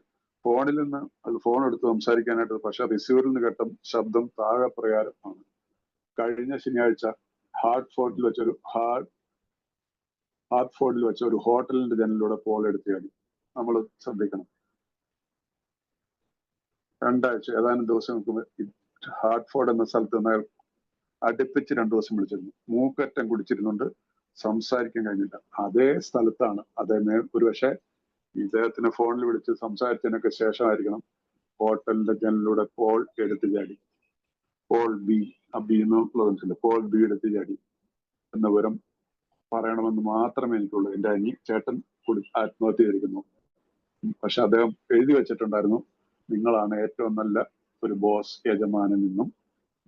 ഫോണിൽ നിന്ന് അത് ഫോൺ എടുത്ത് സംസാരിക്കാനായിട്ട്, പക്ഷെ റിസീവറിൽ നിന്ന് കേട്ട ശബ്ദം താഴെ പ്രകാരമാണ്. കഴിഞ്ഞ ശനിയാഴ്ച ഹാർട്ട്ഫോർഡിൽ വെച്ച ഒരു ഹോട്ടലിന്റെ ജനലിലൂടെ പോൾ എടുത്തിയാണ്. നമ്മൾ ശ്രദ്ധിക്കണം. രണ്ടാഴ്ച ഏതാനും ദിവസം ഹാർട്ട്ഫോർഡ് എന്ന സ്ഥലത്ത് നിന്ന് അടുപ്പിച്ച് 2 ദിവസം വിളിച്ചിരുന്നു. മൂക്കറ്റം കുടിച്ചിരുന്നുണ്ട്, സംസാരിക്കാൻ കഴിഞ്ഞില്ല. അതേ സ്ഥലത്താണ് അദ്ദേഹം. ഒരുപക്ഷെ ഇദ്ദേഹത്തിന് ഫോണിൽ വിളിച്ച് സംസാരിച്ചതിനൊക്കെ ശേഷമായിരിക്കണം ഹോട്ടലിന്റെ ജനലിലൂടെ പോൾ എടുത്തു ചാടി. പോൾ ബി, ബി എന്നുള്ളതില്ല, പോൾ ബി എടുത്തു ചാടി എന്ന വിവരം പറയണമെന്ന് മാത്രമേ എനിക്കുള്ളൂ. എന്റെ ചേട്ടൻ ആത്മഹത്യ ചെയ്തിരിക്കുന്നു. പക്ഷെ അദ്ദേഹം എഴുതി വെച്ചിട്ടുണ്ടായിരുന്നു, നിങ്ങളാണ് ഏറ്റവും നല്ല ഒരു ബോസ് യജമാനിൽ നിന്നും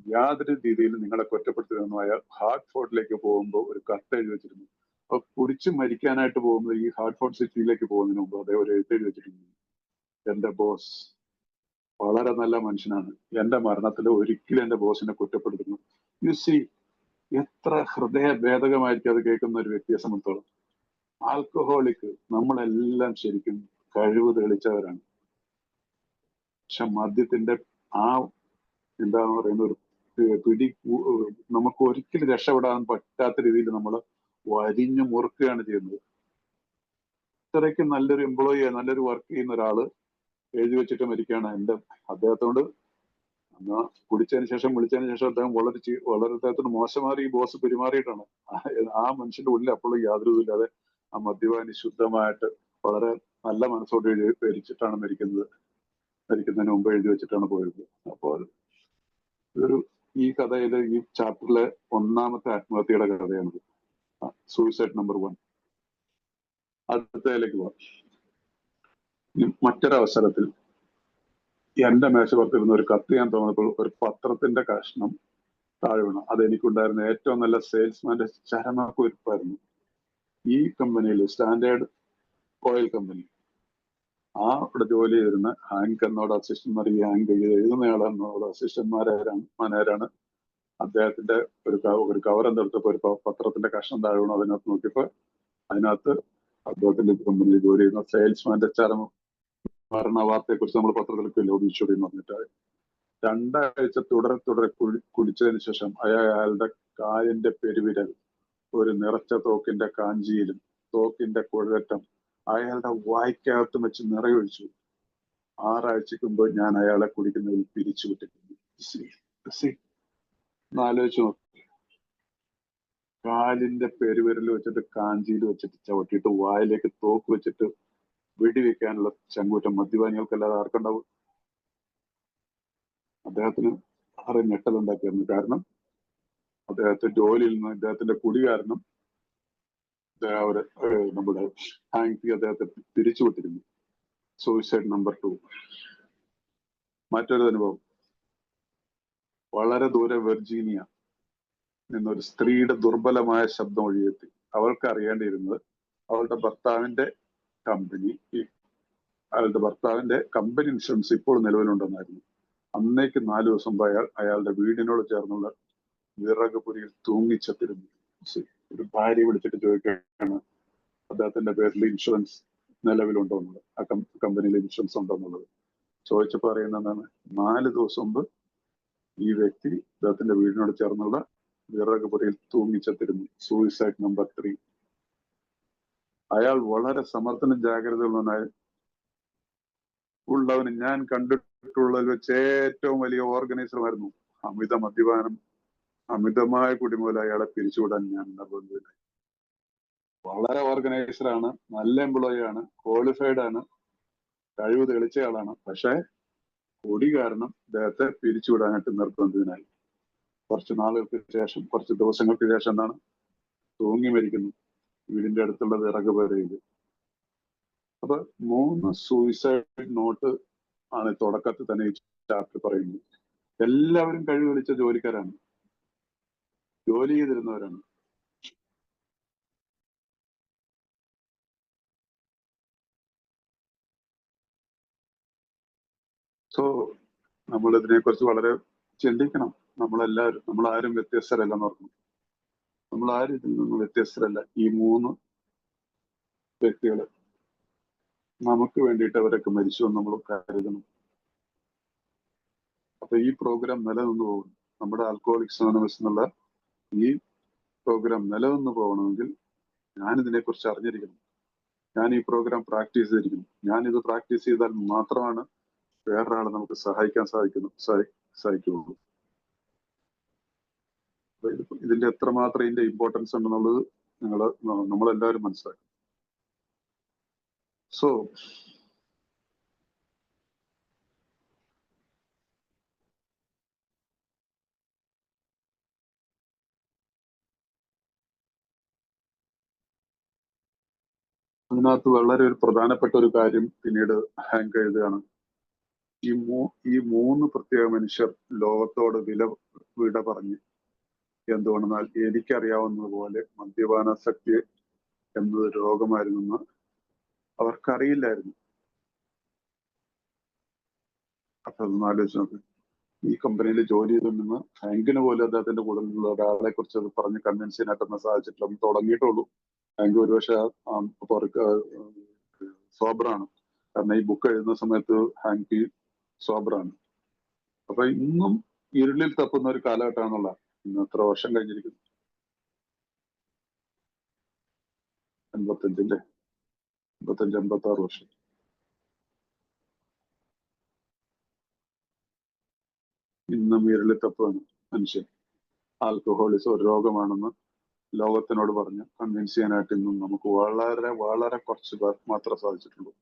യാതൊരു രീതിയിലും നിങ്ങളെ കുറ്റപ്പെടുത്തുമെന്നും. അയാൾ ഹാർട്ട്ഫോർഡിലേക്ക് പോകുമ്പോൾ ഒരു കത്ത് എഴുതി വെച്ചിരുന്നു. അപ്പൊ കുടിച്ച് മരിക്കാനായിട്ട് പോകുമ്പോൾ ഈ ഹാർട്ട്ഫോർഡ് സിറ്റിയിലേക്ക് പോകുന്നതിന് മുമ്പ് അദ്ദേഹം ഒരു എഴുത്തെഴുതി വെച്ചിട്ടുണ്ട്, എന്റെ ബോസ് വളരെ നല്ല മനുഷ്യനാണ്, എന്റെ മരണത്തിൽ ഒരിക്കലും എന്റെ ബോസിനെ കുറ്റപ്പെടുത്തുന്നു. യു സി, എത്ര ഹൃദയഭേദകമായിരിക്കും അത് കേൾക്കുന്ന ഒരു വ്യക്തിയെ സംബന്ധിച്ചോളം. ആൽക്കഹോളിക് നമ്മളെല്ലാം ശരിക്കും കഴിവ് തെളിച്ചവരാണ്. പക്ഷെ മദ്യത്തിന്റെ ആ എന്താ പറയുന്ന ഒരു പിടി നമുക്ക് ഒരിക്കലും രക്ഷപ്പെടാൻ പറ്റാത്ത രീതിയിൽ നമ്മൾ വരിഞ്ഞു മുറുക്കുകയാണ് ചെയ്യുന്നത്. ഇത്രയ്ക്ക് നല്ലൊരു എംപ്ലോയി, നല്ലൊരു വർക്ക് ചെയ്യുന്ന ഒരാള് എഴുതി വെച്ചിട്ട് മരിക്കുകയാണ്. അദ്ദേഹത്തോട് കുടിച്ചതിന് ശേഷം വിളിച്ചതിന് ശേഷം അദ്ദേഹം വളരെ അദ്ദേഹത്തിന് മോശമാറി ഈ ബോസ് പെരുമാറിയിട്ടാണ്. ആ മനുഷ്യന്റെ ഉള്ളിൽ അപ്പോഴും യാതൊരു ഇല്ലാതെ ആ മദ്യപാനി ശുദ്ധമായിട്ട് വളരെ നല്ല മനസ്സോട് മരിച്ചിട്ടാണ് മരിക്കുന്നതിന് മുമ്പ് എഴുതി വെച്ചിട്ടാണ് പോയത്. അപ്പോൾ ഈ കഥയിലെ ഈ ചാപ്റ്ററിലെ 1ാമത്തെ ആത്മഹത്യയുടെ കഥയാണിത്. Suicide number 1. അടുത്തതിലേക്ക് പോവാം. മറ്റൊരവസരത്തിൽ എന്റെ മേശപ്പുറത്തിരുന്ന ഒരു കത്ത് ഞാൻ തോന്നപ്പോൾ ഒരു പത്രത്തിന്റെ കഷ്ണം താഴെ വീണു. അതെനിക്കുണ്ടായിരുന്ന ഏറ്റവും നല്ല സെയിൽസ്മാന്റെ ചരമക്കുറിപ്പായിരുന്നു. ഈ കമ്പനിയിൽ, സ്റ്റാൻഡേർഡ് ഓയിൽ കമ്പനി, അവിടെ ജോലി ചെയ്തിരുന്ന ഹാങ്ക് എന്നോട് അസിസ്റ്റന്റ്മാർ, ഈ ഹാങ്ക് എഴുതുന്നയാളെന്നോട് അസിസ്റ്റന്റ്മാരാണ്. അദ്ദേഹത്തിന്റെ ഒരു കവർ എന്തെടുത്തപ്പോ ഒരു പത്രത്തിന്റെ കഷ്ണം താഴെ വീണു. അതിനകത്ത് നോക്കിയപ്പോ അതിനകത്ത് അദ്ദേഹത്തിന്റെ കമ്പനിയിൽ ജോലി ചെയ്യുന്ന സെയിൽസ്മാന്റെ മരണ വാർത്തയെ കുറിച്ച് നമ്മൾ പത്രത്തിലൊക്കെ ലോപിച്ചോടി എന്ന് പറഞ്ഞിട്ട് 2 ആഴ്ച തുടരെ കുടിച്ചതിന് ശേഷം അയാളുടെ കാലിന്റെ പെരുവിരൽ ഒരു നിറച്ച തോക്കിന്റെ കാഞ്ചിയിലും തോക്കിന്റെ കുഴലറ്റം അയാളുടെ വായ്ക്കകത്തും വെച്ച് നിറയൊഴിച്ചു. 6 ആഴ്ചക്ക് മുമ്പ് ഞാൻ അയാളെ കുടിക്കുന്നതിൽ പിരിച്ചുവിട്ടിട്ടുണ്ട്. ആലോചിച്ചു നോക്കി. കാലിന്റെ പെരുവിരൽ വെച്ചിട്ട് കാഞ്ചിയിൽ വെച്ചിട്ട് ചവിട്ടിയിട്ട് വായിലേക്ക് തോക്ക് വെച്ചിട്ട് വെടിവെക്കാനുള്ള ചങ്കൂറ്റം മദ്യപാനികൾക്കല്ലാതെ ആർക്കുണ്ടാവും? അദ്ദേഹത്തിന് ആരെ ഞെട്ടലുണ്ടാക്കിയിരുന്നു. കാരണം അദ്ദേഹത്തെ ജോലിയിൽ നിന്ന്, അദ്ദേഹത്തിന്റെ കുടി കാരണം നമ്മുടെ ഹാങ്ക് അദ്ദേഹത്തെ പിരിച്ചുവിട്ടിരുന്നു. Suicide number 2. മറ്റൊരു അനുഭവം, വളരെ ദൂരെ വെർജീനിയ നിന്നൊരു സ്ത്രീയുടെ ദുർബലമായ ശബ്ദം ഒഴിയെത്തി. അവൾക്ക് അറിയേണ്ടിയിരുന്നത് അവളുടെ ഭർത്താവിന്റെ കമ്പനി ഇൻഷുറൻസ് ഇപ്പോൾ നിലവിലുണ്ടെന്നായിരുന്നു. അന്നേക്ക് 4 ദിവസം മുമ്പ് അയാളുടെ വീടിനോട് ചേർന്നുള്ള വിറക് പുരിയിൽ തൂങ്ങിച്ചത്തിരുന്നു. ഒരു ഭാര്യ വിളിച്ചിട്ട് ചോദിക്കുകയാണ് അദ്ദേഹത്തിന്റെ പേരിൽ ഇൻഷുറൻസ് നിലവിലുണ്ടോ എന്നുള്ളത്, ആ കമ്പനിയിൽ ഇൻഷുറൻസ് ഉണ്ടോ എന്നുള്ളത്. ചോദിച്ചപ്പോൾ അറിയുന്ന എന്താണ്, 4 ദിവസം മുമ്പ് ഈ വ്യക്തി അദ്ദേഹത്തിന്റെ വീടിനോട് ചേർന്നുള്ള വിറക് പുരിയിൽ തൂങ്ങിച്ചത്തിരുന്നു. Suicide number 3. അയാൾ വളരെ സമർത്ഥനും ജാഗ്രതയുള്ളവന് ഞാൻ കണ്ടിട്ടുള്ളതിൽ വെച്ച് ഏറ്റവും വലിയ ഓർഗനൈസറുമായിരുന്നു. അമിത മദ്യപാനം, അമിതമായ കുടിമൂലം അയാളെ പിരിച്ചുവിടാൻ ഞാൻ നിർബന്ധിതനായി. വളരെ ഓർഗനൈസറാണ്, നല്ല എംപ്ലോയി ആണ്, ക്വാളിഫൈഡ് ആണ്, കഴിവ് തെളിച്ചയാളാണ്. പക്ഷെ പൊടി കാരണം അദ്ദേഹത്തെ പിരിച്ചുവിടാനായിട്ട് നിർബന്ധിതനായി. കുറച്ച് നാളുകൾക്ക് ശേഷം, കുറച്ച് ദിവസങ്ങൾക്ക് ശേഷം എന്താണ്, തൂങ്ങി മരിക്കുന്നു വീടിന്റെ അടുത്തുള്ള വിറക് പേരയിൽ. അപ്പൊ 3 സൂയിസൈഡ് നോട്ട് ആണ് തുടക്കത്തിൽ തന്നെ ഈ ചാപ്റ്റർ പറയുന്നത്. എല്ലാവരും കഴിവ് കളിച്ച ജോലിക്കാരാണ്, ജോലി ചെയ്തിരുന്നവരാണ്. സോ നമ്മൾ ഇതിനെക്കുറിച്ച് വളരെ ചിന്തിക്കണം. നമ്മളാരും വ്യത്യസ്തരല്ലെന്ന് ഓർക്കണം. നമ്മളാരും ഇതിൽ നിന്ന് വ്യത്യസ്തരല്ല. ഈ 3 വ്യക്തികൾ നമുക്ക് വേണ്ടിയിട്ട് അവരൊക്കെ മരിച്ചു എന്ന് നമ്മൾ കരുതണം. അപ്പൊ ഈ പ്രോഗ്രാം നിലനിന്ന് പോകും. നമ്മുടെ ആൽക്കഹോളിക്സ് അനോണിമസ് എന്നുള്ള ഈ പ്രോഗ്രാം നിലനിന്ന് പോകണമെങ്കിൽ ഞാൻ ഇതിനെക്കുറിച്ച് അറിഞ്ഞിരിക്കണം. ഞാൻ ഈ പ്രോഗ്രാം പ്രാക്ടീസ് ചെയ്തിരിക്കണം. ഞാൻ ഇത് പ്രാക്ടീസ് ചെയ്താൽ മാത്രമാണ് വേറൊരാളെ നമുക്ക് സഹായിക്കാൻ സാധിക്കുള്ളൂ. ഇതിന്റെ എത്രമാത്രം ഇതിന്റെ ഇമ്പോർട്ടൻസ് ഉണ്ടെന്നുള്ളത് നമ്മളെല്ലാവരും മനസ്സിലാക്കും. സോ അതിനകത്ത് വളരെ ഒരു പ്രധാനപ്പെട്ട ഒരു കാര്യം പിന്നീട് ഹാങ്ക് എഴുതുകയാണ്. ഈ 3 പ്രത്യേക മനുഷ്യർ ലോകത്തോട് വിട പറഞ്ഞ്. എന്തുകൊണ്ടെന്നാൽ എനിക്കറിയാവുന്നതുപോലെ മദ്യപാനാസക്തി എന്നത് രോഗമായിരുന്നെന്ന് അവർക്കറിയില്ലായിരുന്നു. അപ്പൊ അതൊന്ന് ആലോചിച്ച് നോക്ക്. ഈ കമ്പനിയിൽ ജോലി ചെയ്തുകൊണ്ടിരുന്ന ഹാങ്കിന് പോലും അദ്ദേഹത്തിന്റെ കൂടെയുള്ള ഒരാളെ കുറിച്ച് അത് പറഞ്ഞ് കൺവിൻസ് ചെയ്യാനായിട്ടൊന്നും സാധിച്ചിട്ടില്ല. ഒന്ന് തുടങ്ങിയിട്ടുള്ളൂ. ഹാങ്ക് ഒരുപക്ഷെ സോബറാണ്. കാരണം ഈ ബുക്ക് എഴുതുന്ന സമയത്ത് ഹാങ്ക് സോബറാണ്. അപ്പൊ ഇന്നും ഇരുളിൽ തപ്പുന്ന ഒരു കാലഘട്ടമാണെന്നുള്ള. ഇന്ന് എത്ര വർഷം കഴിഞ്ഞിരിക്കുന്നു? 85 86 വർഷം. ഇന്നും ഇരുളിൽ തപ്പുകയാണ് മനുഷ്യൻ. ആൽക്കഹോളിസം ഒരു രോഗമാണെന്ന് ലോകത്തിനോട് പറഞ്ഞ് കൺവിൻസ് ചെയ്യാനായിട്ട് ഇന്നും നമുക്ക് വളരെ വളരെ കുറച്ച് പേർ മാത്രമേ സാധിച്ചിട്ടുള്ളൂ.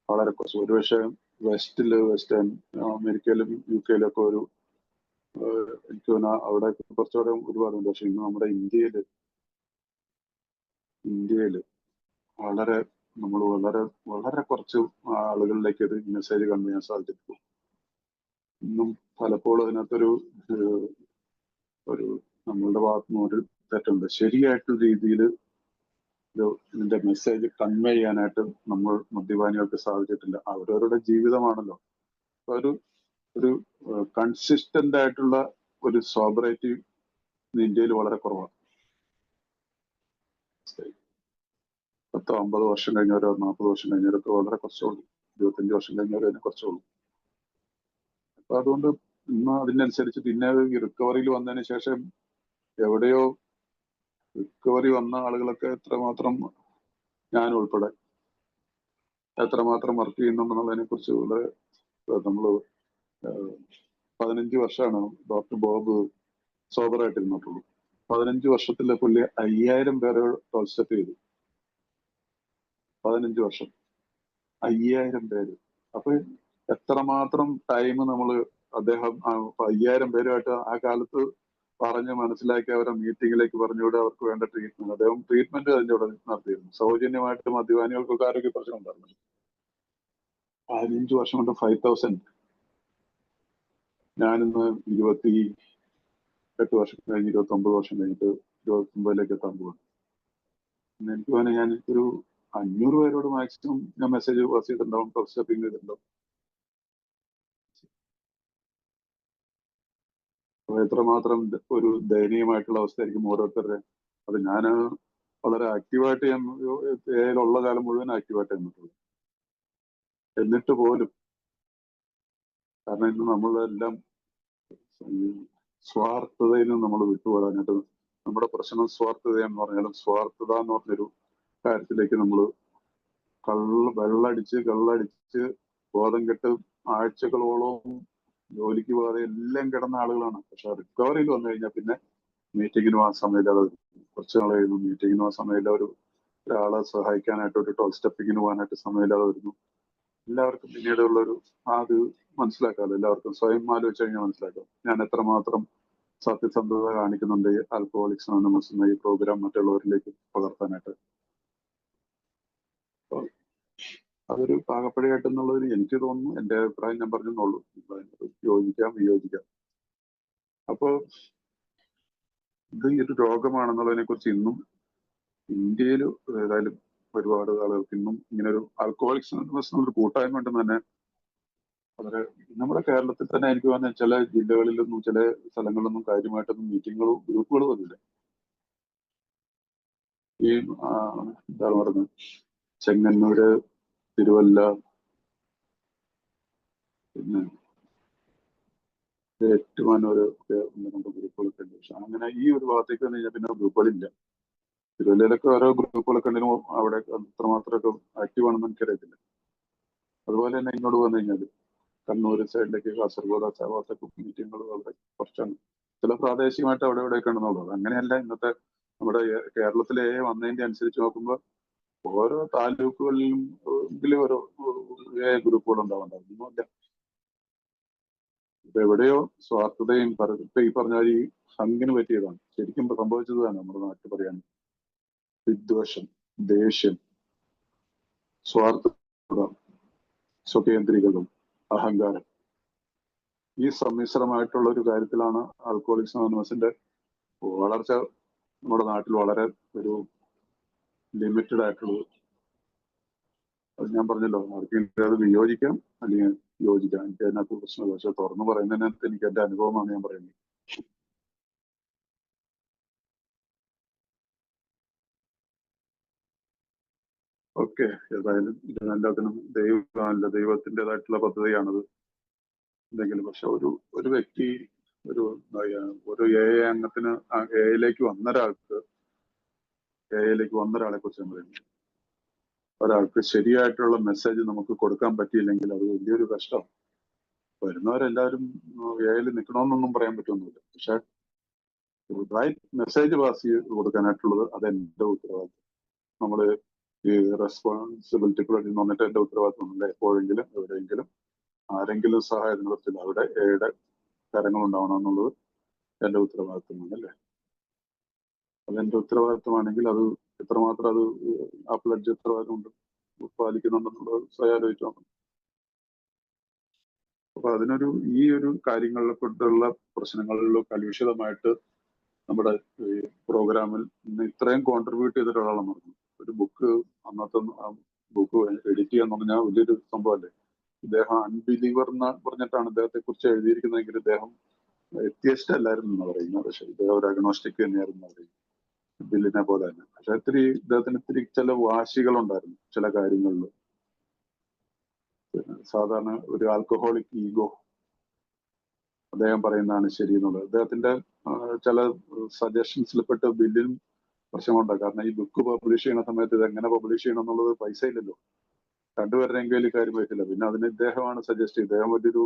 വളരെ കുറച്ച്. ഒരുപക്ഷെ വെസ്റ്റേൺ അമേരിക്കയിലും UK ഒക്കെ എനിക്ക് തോന്നുന്ന അവിടെ കുറച്ചുകൂടെ ഒരുപാടുണ്ട്. പക്ഷെ ഇന്ന് നമ്മുടെ ഇന്ത്യയില് നമ്മൾ വളരെ കുറച്ച് ആളുകളിലേക്ക് ഇത് മെസ്സേജ് കൺവേ ചെയ്യാൻ സാധിച്ചിട്ടുള്ളൂ. ഇന്നും പലപ്പോഴും അതിനകത്തൊരു നമ്മളുടെ ഭാഗത്തുനിന്ന് ഒരു തെറ്റുണ്ട്. ശരിയായിട്ടുള്ള രീതിയിൽ ഇതിന്റെ മെസ്സേജ് കൺവേ ചെയ്യാനായിട്ട് നമ്മൾ മദ്യപാനികൾക്ക് സാധിച്ചിട്ടില്ല. അവരവരുടെ ജീവിതമാണല്ലോ. ഒരു കൺസിസ്റ്റന്റ് ആയിട്ടുള്ള ഒരു സോബറേറ്റി ഇന്ത്യയിൽ വളരെ കുറവാണ്. 50 വർഷം കഴിഞ്ഞവരോ 40 വർഷം കഴിഞ്ഞവരൊക്കെ വളരെ കുറച്ചുള്ളൂ. 25 വർഷം കഴിഞ്ഞവരോ അതിനെ കുറച്ചുള്ളൂ. അപ്പൊ അതുകൊണ്ട് ഇന്ന് അതിനനുസരിച്ച് പിന്നെ ഈ റിക്കവറിയിൽ വന്നതിന് ശേഷം എവിടെയോ റിക്കവറി വന്ന ആളുകളൊക്കെ എത്രമാത്രം, ഞാൻ ഉൾപ്പെടെ എത്രമാത്രം വർക്ക് ചെയ്യുന്നുണ്ടെന്നുള്ളതിനെ കുറിച്ച് നമ്മൾ 15 വർഷമാണ് ഡോക്ടർ ബോബ് സോബറായിട്ടിരുന്നിട്ടുള്ളൂ. 15 വർഷത്തിലെ പുള്ളി 5000 പേരെ 12 സ്റ്റെപ്പ് ചെയ്തു. 15 വർഷം 5000 പേര്. അപ്പൊ എത്രമാത്രം ടൈം അദ്ദേഹം 5000 പേരുമായിട്ട് ആ കാലത്ത് പറഞ്ഞ് മനസ്സിലാക്കി അവരെ മീറ്റിങ്ങിലേക്ക് പറഞ്ഞുകൂടെ അവർക്ക് വേണ്ട ട്രീറ്റ്മെന്റ്. അദ്ദേഹം ട്രീറ്റ്മെന്റ് അതിന്റെ ഇവിടെ നടത്തിയിരുന്നു. സൗജന്യമായിട്ട് മദ്യപാനികൾക്കൊക്കെ ആരോഗ്യ പ്രശ്നം ഉണ്ടായിരുന്നു. 15 വർഷം കൊണ്ട് 5000. ഞാനിന്ന് 28 വർഷം കഴിഞ്ഞ് 29 വർഷം കഴിഞ്ഞിട്ട് 29ലേക്ക് എത്താൻ പോകുന്നു. എനിക്ക് തോന്നുന്നു ഞാൻ ഒരു 500 പേരോട് മാക്സിമം ഞാൻ മെസ്സേജ് പാസ് ചെയ്തിട്ടുണ്ടാവും, സ്റ്റെപ്പിംഗ് ചെയ്തിട്ടുണ്ടാവും. എത്രമാത്രം ഒരു ദയനീയമായിട്ടുള്ള അവസ്ഥയായിരിക്കും ഓരോരുത്തരുടെ. അത് ഞാൻ വളരെ ആക്റ്റീവായിട്ട് ഉള്ള കാലം മുഴുവൻ ആക്റ്റീവായിട്ട് നിന്നിട്ടുള്ളൂ. എന്നിട്ട് പോലും, കാരണം ഇന്ന് നമ്മളെല്ലാം സ്വാർത്ഥതയിൽ നിന്ന് നമ്മൾ വിട്ടുപോകാനായിട്ട്, നമ്മുടെ പ്രശ്നം സ്വാർത്ഥത എന്ന് പറഞ്ഞാലും സ്വാർത്ഥത എന്ന് പറഞ്ഞൊരു കാര്യത്തിലേക്ക് നമ്മൾ കള്ളടിച്ച് ബോധം കെട്ട് ആഴ്ചകളോളം ജോലിക്ക് പോകാതെ എല്ലാം കിടന്ന ആളുകളാണ്. പക്ഷെ റിക്കവറിയിൽ വന്നു കഴിഞ്ഞാൽ പിന്നെ മീറ്റിങ്ങിന് പോകാൻ സമയമില്ലാതെ വരും. കുറച്ച് നാൾ കഴിയുന്നു മീറ്റിങ്ങിന് പോകാൻ സമയമില്ല, ഒരാളെ സഹായിക്കാനായിട്ട് ഒരു 12 സ്റ്റെപ്പിങ്ങിന് പോകാനായിട്ട് സമയമില്ലാതെ വരുന്നു. എല്ലാവർക്കും പിന്നീടുള്ളൊരു അത് മനസ്സിലാക്കാമല്ലോ. എല്ലാവർക്കും സ്വയം ആലോചിച്ച് കഴിഞ്ഞാൽ മനസ്സിലാക്കാം ഞാൻ എത്രമാത്രം സത്യസന്ധത കാണിക്കുന്നുണ്ട് ആൽക്കഹോളിക്സ് അനോണിമസ് എന്ന ഈ പ്രോഗ്രാം മറ്റുള്ളവരിലേക്ക് പകർത്താനായിട്ട്. അതൊരു പാകപ്പഴയായിട്ടെന്നുള്ളത് എനിക്ക് തോന്നുന്നു. എൻ്റെ അഭിപ്രായം ഞാൻ പറഞ്ഞെന്നുള്ളൂ. യോജിക്കാം വിയോജിക്കാം. അപ്പോ ഇത് ഈ ഒരു രോഗമാണെന്നുള്ളതിനെ കുറിച്ച് ഇന്നും ഇന്ത്യയിൽ ഏതായാലും ഒരുപാട് ആളുകൾക്ക് ഇന്നും ഇങ്ങനെ ഒരു ആൽക്കഹോളിക്സ് അനോണിമസ് ഒരു കൂട്ടായ്മ ഉണ്ടെന്ന് തന്നെ വളരെ നമ്മുടെ കേരളത്തിൽ തന്നെ എനിക്ക് തോന്നുന്ന ചില ജില്ലകളിലൊന്നും ചില സ്ഥലങ്ങളിലൊന്നും കാര്യമായിട്ടൊന്നും മീറ്റിങ്ങുകളും ഗ്രൂപ്പുകളും വന്നില്ല. ഈ എന്താണ് പറയുന്നത്, ചെങ്ങന്നൂര്, തിരുവല്ല, പിന്നെ ഏറ്റുമാനൂര് ഒക്കെ ഒന്ന് രണ്ട് ഗ്രൂപ്പുകളൊക്കെ ഉണ്ട്. പക്ഷെ അങ്ങനെ ഈ ഒരു ഭാഗത്തേക്ക് വന്നു കഴിഞ്ഞാൽ പിന്നെ ഗ്രൂപ്പുകളില്ല. തിരുവല്ലയിലൊക്കെ ഓരോ ഗ്രൂപ്പുകളൊക്കെ ഉണ്ടെങ്കിലും അവിടെ അത്രമാത്രമൊക്കെ ആക്റ്റീവ് ആണെന്ന് എനിക്കറിയത്തില്ല. അതുപോലെ തന്നെ ഇങ്ങോട്ട് വന്നു കഴിഞ്ഞാൽ കണ്ണൂർ സൈഡിലേക്ക്, കാസർഗോഡ് ആ ഭാഗത്തൊക്കെ മീറ്റിങ്ങുകൾ അവിടെ കുറച്ചാണ്. ചില പ്രാദേശികമായിട്ട് അവിടെ ഇവിടെയൊക്കെ ഉണ്ടെന്നുള്ളത്. അങ്ങനെയല്ല ഇന്നത്തെ നമ്മുടെ കേരളത്തിലെ വന്നതിന്റെ അനുസരിച്ച് നോക്കുമ്പോൾ ഓരോ താലൂക്കുകളിലും ഓരോ ഗ്രൂപ്പുകൾ ഉണ്ടാവുന്നുണ്ടാവും. ഇപ്പൊ എവിടെയോ സ്വാർത്ഥതയും ഇപ്പൊ ഈ പറഞ്ഞ ഈ ഹങ്ങിന് പറ്റിയതാണ്. ശരിക്കും സംഭവിച്ചതാണ് നമ്മുടെ നാട്ടിൽ പറയാൻ. വിദ്വേഷം, ദേഷ്യം, സ്വാർത്ഥത, സ്വകേന്ദ്രീകൃതം, അഹങ്കാരം, ഈ സമ്മിശ്രമായിട്ടുള്ള ഒരു കാര്യത്തിലാണ് ആൽക്കഹോളിക്സ് അനോണിമസിന്റെ വളർച്ച നമ്മുടെ നാട്ടിൽ വളരെ ഒരു ലിമിറ്റഡ് ആയിട്ടുള്ളത്. അത് ഞാൻ പറഞ്ഞല്ലോ, ആർക്കെങ്കിലും അത് വിയോജിക്കാം അല്ലെങ്കിൽ യോജിക്കാം. എനിക്ക് അതിനകത്ത് പ്രശ്നമില്ല. പക്ഷെ തുറന്നു പറയുന്നതിനകത്ത് എനിക്ക് എന്റെ അനുഭവമാണ് ഞാൻ പറയുന്നത്. ഓക്കെ, ഏതായാലും ഇതിനെല്ലാത്തിനും ദൈവമാണല്ലോ, ദൈവത്തിൻ്റെതായിട്ടുള്ള പദ്ധതിയാണത്. എന്തെങ്കിലും പക്ഷെ ഒരു വ്യക്തി ഒരു അംഗത്തിന് എയിലേക്ക് വന്ന ഒരാളെ കുറിച്ച് ഞാൻ പറയുന്നത്. ഒരാൾക്ക് ശരിയായിട്ടുള്ള മെസ്സേജ് നമുക്ക് കൊടുക്കാൻ പറ്റിയില്ലെങ്കിൽ അത് വലിയൊരു കഷ്ടം. വരുന്നവരെല്ലാവരും എയിൽ നിൽക്കണമെന്നൊന്നും പറയാൻ പറ്റുമൊന്നുമില്ല. പക്ഷെ റൈറ്റ് മെസ്സേജ് പാസ് ചെയ്ത് കൊടുക്കാനായിട്ടുള്ളത് അതെന്റെ ഉത്തരവാദിത്വം. നമ്മള് ഈ റെസ്പോൺസിബിലിറ്റി എന്ന് പറഞ്ഞിട്ട് എന്റെ ഉത്തരവാദിത്വം എപ്പോഴെങ്കിലും എവിടെയെങ്കിലും ആരെങ്കിലും സഹായത്തിന് പറ്റില്ല അവിടെ എയുടെ കാര്യങ്ങൾ ഉണ്ടാവണം എന്നുള്ളത് എന്റെ ഉത്തരവാദിത്വമാണ്. അല്ലേ? അതെന്റെ ഉത്തരവാദിത്വമാണെങ്കിൽ അത് എത്രമാത്രം അത് ആ പ്ലഡ്ജ് ഉത്തരവാദിത്വം ഉണ്ട് പാലിക്കുന്നുണ്ടെന്നുള്ളത് സ്വയം ആലോചിച്ച് നോക്കണം. അപ്പൊ അതിനൊരു ഈ ഒരു കാര്യങ്ങളിലെ കൊണ്ടുള്ള പ്രശ്നങ്ങളിൽ കലുഷിതമായിട്ട് നമ്മുടെ പ്രോഗ്രാമിൽ ഇന്ന് ഇത്രയും കോൺട്രിബ്യൂട്ട് ചെയ്തിട്ട് ഒരാളാണ് പറഞ്ഞു. ഒരു ബുക്ക് അന്നത്തെ ബുക്ക് എഡിറ്റ് ചെയ്യാന്ന് പറഞ്ഞാൽ വലിയൊരു സംഭവമല്ലേ. ഇദ്ദേഹം അൺബിലീവർ എന്ന് പറഞ്ഞിട്ടാണ് ഇദ്ദേഹത്തെ കുറിച്ച് എഴുതിയിരിക്കുന്നതെങ്കിൽ ഇദ്ദേഹം എത്തിയസ്റ്റ് അല്ലായിരുന്നു എന്ന് പറയുന്നത്. പക്ഷെ ഇദ്ദേഹം ഒരു അഗ്നോസ്റ്റിക് തന്നെയായിരുന്നു പറയുന്നത്, ബില്ലിനെ പോലെ തന്നെ. പക്ഷെ ഇദ്ദേഹത്തിന് ഇത്തിരി ചില വാശികളുണ്ടായിരുന്നു ചില കാര്യങ്ങളിൽ. സാധാരണ ഒരു ആൽക്കഹോളിക് ഈഗോ, അദ്ദേഹം പറയുന്നതാണ് ശരി എന്നുള്ളത്. അദ്ദേഹത്തിന്റെ ചില സജഷൻസിൽ പെട്ട് ബില്ലിനും പ്രശ്നമുണ്ടാകും. കാരണം ഈ ബുക്ക് പബ്ലിഷ് ചെയ്യുന്ന സമയത്ത് ഇത് എങ്ങനെ പബ്ലിഷ് ചെയ്യണം എന്നുള്ളത് പൈസ ഇല്ലല്ലോ, രണ്ടുപേരുടെ എങ്കിലും കാര്യം പറ്റില്ല. പിന്നെ അതിന് ഇദ്ദേഹമാണ് സജസ്റ്റ് ചെയ്തത്. ഇദ്ദേഹം വലിയൊരു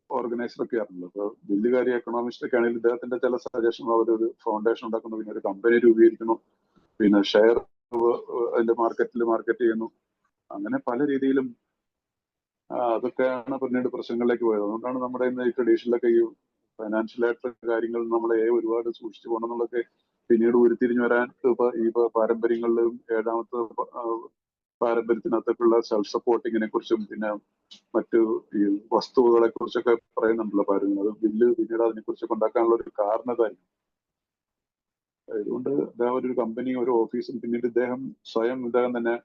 ഓർഗനൈസർ ഒക്കെ ആണല്ലോ. അപ്പൊ ബില്ലുകാരി എക്കണോമിസ്റ്റ് ഒക്കെ ആണെങ്കിൽ ഇദ്ദേഹത്തിന്റെ ചില സജഷൻ, അവരൊരു ഫൗണ്ടേഷൻ ഉണ്ടാക്കുന്നു, പിന്നെ ഒരു കമ്പനി രൂപീകരിക്കുന്നു, പിന്നെ ഷെയർ അതിന്റെ മാർക്കറ്റ് ചെയ്യുന്നു. അങ്ങനെ പല രീതിയിലും അതൊക്കെയാണ് പിന്നീട് പ്രശ്നങ്ങളിലേക്ക് പോയത്. അതുകൊണ്ടാണ് നമ്മുടെ ഇന്ന് ഈ ട്രഡീഷനിലൊക്കെ ഈ ഫൈനാൻഷ്യൽ ആയിട്ടുള്ള കാര്യങ്ങൾ നമ്മളെ ഒരുപാട് സൂക്ഷിച്ചു പോകണം എന്നുള്ളതൊക്കെ പിന്നീട് ഉരുത്തിരിഞ്ഞു വരാൻ ഈ പാരമ്പര്യങ്ങളിലും ഏഴാമത്തെ പാരമ്പര്യത്തിനകത്തേക്കുള്ള സെൽഫ് സപ്പോർട്ടിങ്ങിനെ കുറിച്ചും പിന്നെ മറ്റു ഈ വസ്തുക്കളെ കുറിച്ചൊക്കെ പറയുന്നുണ്ടല്ലോ പാരമ്പര്യം. അത് ബില്ല് പിന്നീട് അതിനെ കുറിച്ചൊക്കെ ഉണ്ടാക്കാനുള്ള ഒരു കാരണതായിരിക്കും. അതുകൊണ്ട് അദ്ദേഹം ഒരു കമ്പനി, ഒരു ഓഫീസും പിന്നീട് ഇദ്ദേഹം തന്നെ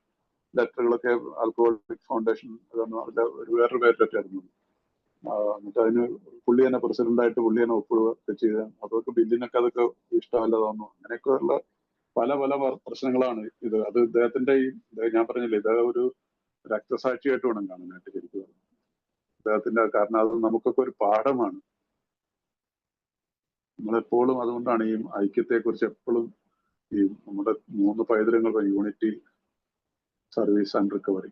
ലെറ്ററുകളൊക്കെ ആൽക്കഹോളിക് ഫൗണ്ടേഷൻ ഒരു വേറൊരു പേരിലൊക്കെ ആയിരുന്നു. എന്നിട്ട് അതിന് പുള്ളി തന്നെ പ്രസിഡന്റായിട്ട് പുള്ളി തന്നെ ഒപ്പിടുക ചെയ്ത് അതൊക്കെ ബില്ലിനൊക്കെ അതൊക്കെ ഇഷ്ടമല്ല തോന്നുന്നു. അങ്ങനെയൊക്കെ ഉള്ള പല പല പ്രശ്നങ്ങളാണ് ഇത്. അത് ഇദ്ദേഹത്തിന്റെ ഈ ഞാൻ പറഞ്ഞില്ലേ, ഇദ്ദേഹം ഒരു രക്തസാക്ഷിയായിട്ട് വേണം കാണാനായിട്ട് ശരിക്കും ഇദ്ദേഹത്തിന്റെ. കാരണം അത് നമുക്കൊക്കെ ഒരു പാഠമാണ്. നമ്മളെപ്പോഴും അതുകൊണ്ടാണ് ഈ ഐക്യത്തെ കുറിച്ച് എപ്പോഴും ഈ നമ്മുടെ 3 പൈതൃകങ്ങൾ, യൂണിറ്റി, സർവീസ് ആൻഡ് റിക്കവറി,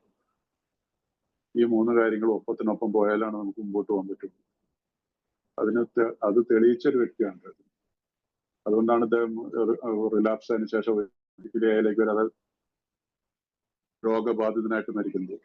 ഈ 3 കാര്യങ്ങളും ഒപ്പത്തിനൊപ്പം പോയാലാണ് നമുക്ക് മുമ്പോട്ട് പോകാൻ പറ്റുള്ളൂ. അത് തെളിയിച്ചൊരു വ്യക്തിയാണ്. അതുകൊണ്ടാണ് ഇദ്ദേഹം റിലാപ്സ് ആയതിനു ശേഷം ലേക്ക് വരാതെ രോഗബാധിതനായിട്ട് മരിക്കുന്നത്.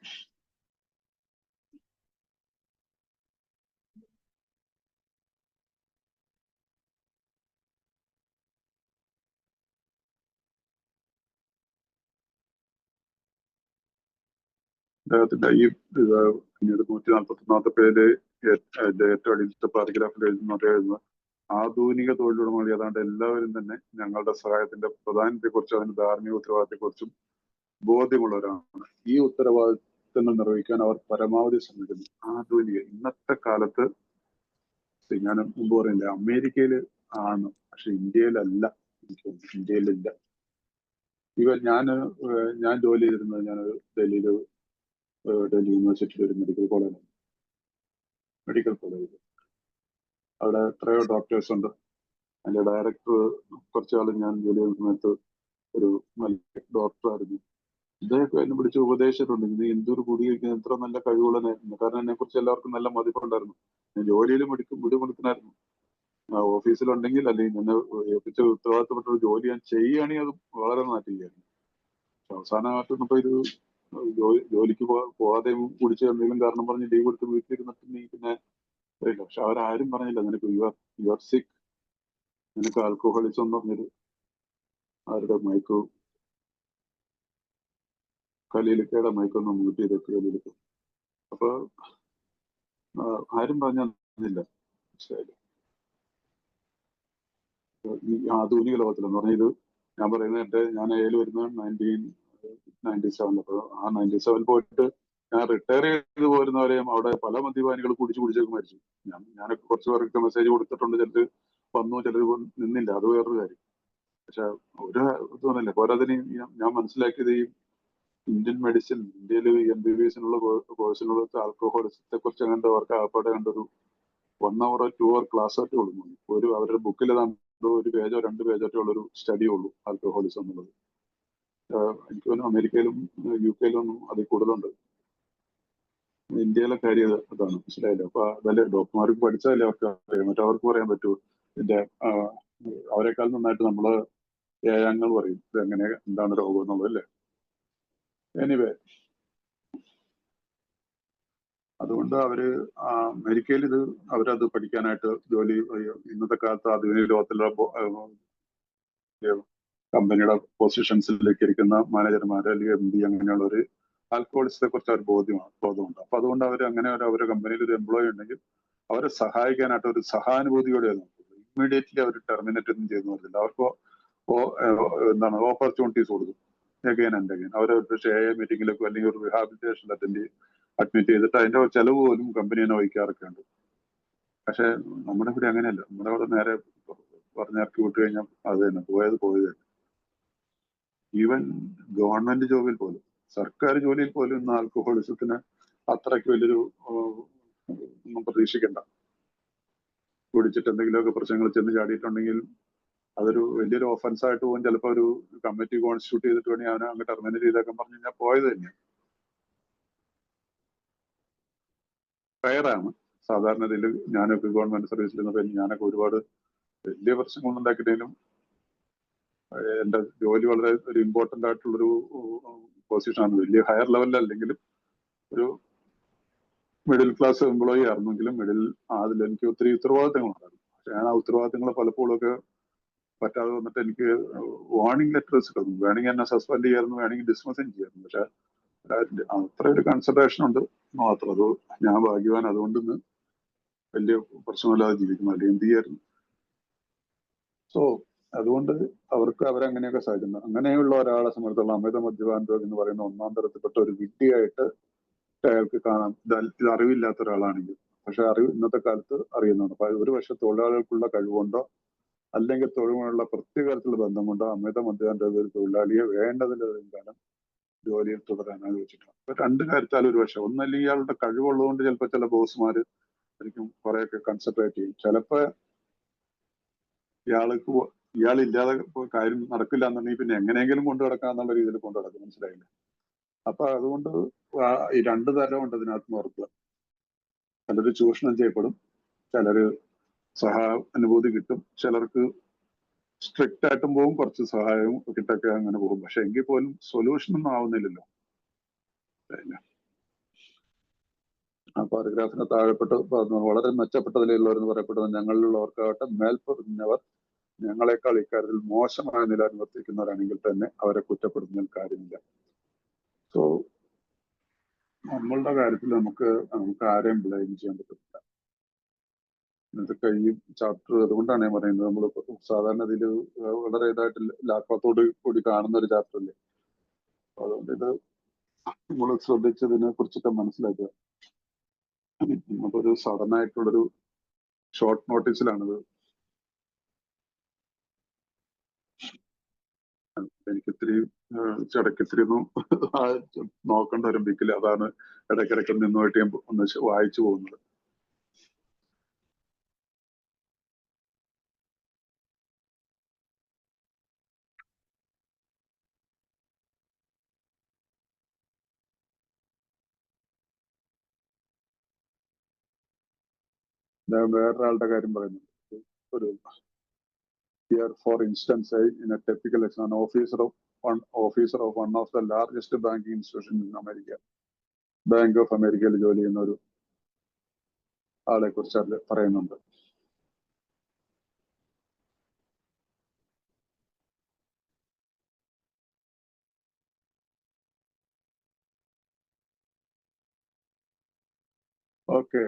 അദ്ദേഹത്തിന്റെ ഈ പിന്നീട് 141 പേര് ഏറ്റവും അടിയിലത്തെ പാരഗ്രാഫിൽ എഴുതുന്നത് ആധുനിക തൊഴിലുടമകൾ ഏതാണ്ട് എല്ലാവരും തന്നെ ഞങ്ങളുടെ സഹായത്തിന്റെ പ്രധാനത്തെക്കുറിച്ചും അതിന്റെ ധാർമ്മിക ഉത്തരവാദിത്തെക്കുറിച്ചും ബോധ്യമുള്ളവരാണ്. ഈ ഉത്തരവാദിത്തങ്ങൾ നിർവഹിക്കാൻ അവർ പരമാവധി ശ്രമിക്കുന്നു. ആധുനിക ഇന്നത്തെ കാലത്ത് ഞാൻ മുമ്പ് പറയില്ല, അമേരിക്കയിൽ ആണ്, പക്ഷെ ഇന്ത്യയിലല്ല. ഇന്ത്യയിലില്ല. ഇവൻ ഞാൻ ജോലി ചെയ്തിരുന്നത് ഞാൻ ഡൽഹി യൂണിവേഴ്സിറ്റിയിൽ ഒരു മെഡിക്കൽ കോളേജ്. അവിടെ എത്രയോ ഡോക്ടേഴ്സ് ഉണ്ട്. അതിന്റെ ഡയറക്ടർ കുറച്ചാളും ഞാൻ ജോലി ചെയ്യുന്ന സമയത്ത് ഒരു നല്ല ഡോക്ടറായിരുന്നു. ഇദ്ദേഹത്തെ എന്നെ പിടിച്ച് ഉപദേശിച്ചിട്ടുണ്ട്, ഇത് എന്തൊരു കൂടി കഴിക്കാൻ എത്ര നല്ല കഴിവുള്ളതായിരുന്നു. കാരണം എന്നെ കുറിച്ച് എല്ലാവർക്കും നല്ല മതിപ്പുണ്ടായിരുന്നു. ഞാൻ ജോലിയിലും മുടിമുടുക്കനായിരുന്നു. ഓഫീസിലുണ്ടെങ്കിൽ അല്ലെങ്കിൽ എന്നെ ഏൽപ്പിച്ച ഉത്തരവാദിത്തപ്പെട്ട ഒരു ജോലി ഞാൻ ചെയ്യുകയാണെങ്കിൽ അത് വളരെ നാട്ടിക്കുകയായിരുന്നു. അവസാനമായിട്ട് ഇപ്പൊ ഇത് ജോലിക്ക് പോകാതെ കുടിച്ച് എന്തെങ്കിലും കാരണം പറഞ്ഞ് ലീവ് എടുത്ത് വീട്ടിലിരുന്നിട്ടുണ്ടെങ്കിൽ പിന്നെ അറിയില്ല. പക്ഷെ അവരാരും പറഞ്ഞില്ല നിനക്ക് യുവർ സിക്ക്, നിനക്ക് ആൽക്കഹോളിസം എന്ന് പറഞ്ഞൊരു അവരുടെ മൈക്കോ കലിയിലേക്കയുടെ മൈക്കൊന്നും മ്യൂട്ട് ചെയ്തൊക്കെ കലിയിലേക്ക്. അപ്പൊ ആരും പറഞ്ഞില്ല. മനസ്സിലായില്ല. ഈ ആധുനിക ലോകത്തിലെന്ന് പറഞ്ഞാൽ ഇത് ഞാൻ പറയുന്നത് ഞാൻ ഏല് വരുന്നത് 1997. അപ്പോൾ ആ 97 പോയിട്ട് ഞാൻ റിട്ടയർ ചെയ്ത് പോരുന്നവരെയും അവിടെ പല മദ്യപാനികൾ കുടിച്ചൊക്കെ മരിച്ചു. ഞാനൊക്കെ കുറച്ച് പേർക്ക് മെസ്സേജ് കൊടുത്തിട്ടുണ്ട്. ചിലർ വന്നു, ചിലർ നിന്നില്ല. അത് വേറൊരു കാര്യം. പക്ഷെ ഒരു തോന്നില്ല. പോരാതിന് ഞാൻ മനസ്സിലാക്കിയത് ഈ ഇന്ത്യൻ മെഡിസിൻ, ഇന്ത്യയിൽ MBBSനുള്ള കോഴ്സിനുള്ള ആൽക്കഹോളിസത്തെ കുറിച്ച് അങ്ങനത്തെ അവർക്ക് ആപ്പാടെ കണ്ടൊരു 1 hour 2 hour ക്ലാസ് ആയിട്ട് കൊടുക്കുന്നു. അവരുടെ ബുക്കിൽ ഒരു പേജോ 2 പേജോ ഉള്ളൊരു സ്റ്റഡി ഉള്ളൂ ആൽക്കഹോളിസം എന്നുള്ളത്. എനിക്ക് തോന്നുന്നു അമേരിക്കയിലും UK ഒന്നും അതിൽ കൂടുതലുണ്ട്. ഇന്ത്യയിലെ കാര്യം അതാണ്. മനസ്സിലായില്ല. അപ്പൊ അതല്ലേ ഡോക്ടർമാർക്ക് പഠിച്ചാലേ അവർക്ക് അറിയാം. മറ്റവർക്ക് പറയാൻ പറ്റുമോ? ഇതിന്റെ അവരെക്കാൾ നന്നായിട്ട് നമ്മള് ഏഴാങ്ങൾ പറയും ഇത് എങ്ങനെ എന്താണ് രോഗം എന്നുള്ളത്, അല്ലേ? എനിവേ, അതുകൊണ്ട് അമേരിക്കയിൽ അവരത് പഠിക്കാനായിട്ട് ഇന്നത്തെ കാലത്ത് ആധുനിക ലോകത്തിലുള്ള കമ്പനിയുടെ പൊസിഷൻസിലേക്ക് ഇരിക്കുന്ന മാനേജർമാർ അല്ലെങ്കിൽ MD അങ്ങനെയുള്ളവർ ആൽക്കഹോളിസത്തെ കുറിച്ച് അവർ ബോധമുണ്ട്. അപ്പൊ അതുകൊണ്ട് അവർ അങ്ങനെ അവരുടെ കമ്പനിയിൽ ഒരു എംപ്ലോയി ഉണ്ടെങ്കിൽ അവരെ സഹായിക്കാനായിട്ട് ഒരു സഹാനുഭൂതിയോടെ നോക്കുന്നത്. ഇമ്മീഡിയറ്റ്ലി അവർ ടെർമിനേറ്റ് ഒന്നും ചെയ്യുന്ന പറഞ്ഞില്ല. അവർക്ക് ഓപ്പർച്യൂണിറ്റീസ് കൊടുക്കും. അഗൈൻ ആൻഡ് അഗൈൻ അവരവരുടെ ഷെയർ മീറ്റിംഗിലൊക്കെ അല്ലെങ്കിൽ ഒരു റിഹാബിലിറ്റേഷൻ അഡ്മിറ്റ് ചെയ്തിട്ട് അതിന്റെ ചെലവ് പോലും കമ്പനിയെ വഹിക്കാറൊക്കെ ഉണ്ട്. പക്ഷെ നമ്മുടെ ഇവിടെ അങ്ങനെയല്ല. നമ്മുടെ അവിടെ നേരെ പറഞ്ഞിറക്കി വിട്ടു കഴിഞ്ഞാൽ അത് തന്നെ പോയത് തന്നെ. ഈവൻ ഗവൺമെന്റ് ജോബിൽ പോലും, സർക്കാർ ജോലിയിൽ പോലും ഇന്ന് ആൽക്കഹോളിസത്തിന് അത്രയ്ക്ക് വലിയൊരു പ്രതീക്ഷിക്കണ്ട. കുടിച്ചിട്ട് എന്തെങ്കിലുമൊക്കെ പ്രശ്നങ്ങൾ ചെന്ന് ചാടിയിട്ടുണ്ടെങ്കിൽ അതൊരു വലിയൊരു ഒഫൻസ് ആയിട്ട് പോകും. ചിലപ്പോൾ ഒരു കമ്മിറ്റി കോൺസ്റ്റിറ്റ്യൂട്ട് ചെയ്തിട്ട് വേണമെങ്കിൽ അവനെ അങ്ങ് ടെർമിനേറ്റ് ചെയ്തൊക്കെ പറഞ്ഞു കഴിഞ്ഞാൽ പോയത് തന്നെ. ഫെയറാണ്. സാധാരണ ഇതിൽ ഞാനൊക്കെ ഗവൺമെന്റ് സർവീസിൽ നിന്നപ്പോൾ ഞാനൊക്കെ ഒരുപാട് വലിയ പ്രശ്നങ്ങളൊന്നും ഉണ്ടാക്കിയിട്ടെങ്കിലും എന്റെ ജോലി വളരെ ഒരു ഇമ്പോർട്ടന്റ് ആയിട്ടുള്ളൊരു പൊസിഷനാണ്. വലിയ ഹയർ ലെവലിലല്ലെങ്കിലും ഒരു മിഡിൽ ക്ലാസ് എംപ്ലോയി ആയിരുന്നെങ്കിലും അതിൽ എനിക്ക് ഒത്തിരി ഉത്തരവാദിത്തങ്ങളുണ്ടായിരുന്നു. പക്ഷെ ഞാൻ ആ ഉത്തരവാദിത്തങ്ങൾ പലപ്പോഴൊക്കെ പറ്റാതെ വന്നിട്ട് എനിക്ക് വാർണിംഗ് ലെറ്റേഴ്സ് കിട്ടുന്നു. വേണമെങ്കിൽ എന്നെ സസ്പെൻഡ് ചെയ്യായിരുന്നു, വേണമെങ്കിൽ ഡിസ്മിസും ചെയ്യായിരുന്നു. പക്ഷെ അത്ര ഒരു കൺസിഡറേഷൻ ഉണ്ട് മാത്രം. അത് ഞാൻ ഭാഗ്യവാൻ. അതുകൊണ്ട് വലിയ പ്രശ്നമില്ലാതെ ജീവിക്കുന്നു. അല്ലെങ്കിൽ എന്ത് ചെയ്യായിരുന്നു. സോ അതുകൊണ്ട് അവരങ്ങനെയൊക്കെ സാധിക്കുന്നു. അങ്ങനെയുള്ള ഒരാളെ സംബന്ധിച്ചുള്ള അമിത മദ്യപാന രോഗം എന്ന് പറയുന്ന 1-ാം തരത്തിൽപ്പെട്ട ഒരു വിദ്യയായിട്ട് അയാൾക്ക് കാണാം. ഇത് അറിവില്ലാത്ത ഒരാളാണെങ്കിൽ. പക്ഷെ ഇന്നത്തെ കാലത്ത് അറിയുന്നുണ്ട്. അപ്പൊ ഒരു പക്ഷെ തൊഴിലാളികൾക്കുള്ള കഴിവുകൊണ്ടോ അല്ലെങ്കിൽ തൊഴിലുമുള്ള പ്രത്യേക തരത്തിലുള്ള ബന്ധം കൊണ്ടോ അമിത മദ്യപാന രോഗ ഒരു തൊഴിലാളിയെ വേണ്ടതിലധികം കാലം ജോലിയിൽ തുടരാൻ ആലോചിച്ചിട്ടുണ്ട്. അപ്പൊ 2 കാര്യത്താലും ഒരു പക്ഷെ ഒന്നല്ലെങ്കിൽ ഇയാളുടെ കഴിവുള്ളതുകൊണ്ട് ചിലപ്പോൾ ചില ബോസുമാര് ശരിക്കും കുറെയൊക്കെ കൺസെൻട്രേറ്റ് ചെയ്യും. ചിലപ്പോ ഇയാളില്ലാതെ കാര്യം നടക്കില്ല എന്നുണ്ടെങ്കിൽ പിന്നെ എങ്ങനെയെങ്കിലും കൊണ്ടു നടക്കാന്നുള്ള രീതിയിൽ കൊണ്ടു നടക്കും. മനസ്സിലായില്ലേ? അപ്പൊ അതുകൊണ്ട് ഈ 2 തരമുണ്ട് ഇതിനകത്ത് ഓർക്കുക. ചിലര് ചൂഷണം ചെയ്യപ്പെടും, ചിലര് സഹാനുഭൂതി കിട്ടും, ചിലർക്ക് സ്ട്രിക്റ്റ് ആയിട്ടും പോകും, കുറച്ച് സഹായവും കിട്ടൊക്കെ അങ്ങനെ പോകും. പക്ഷെ എങ്കിൽ പോലും സൊല്യൂഷൻ ഒന്നും ആവുന്നില്ലല്ലോ. ആ പാരഗ്രാഫിന് താഴെപ്പെട്ട് വളരെ മെച്ചപ്പെട്ട നിലയിലുള്ളവരെന്ന് പറയപ്പെടുന്നത് ഞങ്ങളിലുള്ളവർക്കാകട്ടെ മേൽപ്പറഞ്ഞവർ ഞങ്ങളെക്കാൾ ഇക്കാര്യത്തിൽ മോശമായ നില അനുവർത്തിക്കുന്നവരാണെങ്കിൽ തന്നെ അവരെ കുറ്റപ്പെടുത്തുന്നതിൽ കാര്യമില്ല. സോ നമ്മളുടെ കാര്യത്തിൽ നമുക്ക് ആരെയും ബ്ലെയിം ചെയ്യാൻ പറ്റത്തില്ല. ഇതൊക്കെ ഈ ചാപ്റ്റർ അതുകൊണ്ടാണ് ഞാൻ പറയുന്നത്, നമ്മൾ സാധാരണ ഇതിൽ വളരെ ഇതായിട്ട് ലാഘവത്തോട് കൂടി കാണുന്ന ഒരു ചാപ്റ്റർ അല്ലേ. അതുകൊണ്ട് ഇത് നമ്മൾ ശ്രദ്ധിച്ചതിനെ കുറിച്ചൊക്കെ മനസ്സിലാക്കുക. നമുക്കൊരു സഡൻ ആയിട്ടുള്ളൊരു ഷോർട്ട് നോട്ടീസിലാണിത്. എനിക്കിത്തിരി ഇടയ്ക്കിത്തിരി നോക്കേണ്ട ഒരു ബിക്കില്ല. അതാണ് ഇടയ്ക്കിടയ്ക്ക് നിന്നുമായിട്ട് ഞാൻ ഒന്ന് വായിച്ചു പോകുന്നത്. ഞാൻ വേറൊരാളുടെ കാര്യം പറയുന്നു. ഒരു here for instance, in a typical an officer of one of the largest banking institutions in America, bank of അമേരിക്കയിൽ ജോലി ചെയ്യുന്ന ഒരു ആളെ കുറിച്ച് അത് പറയുന്നുണ്ട്. ഓക്കെ,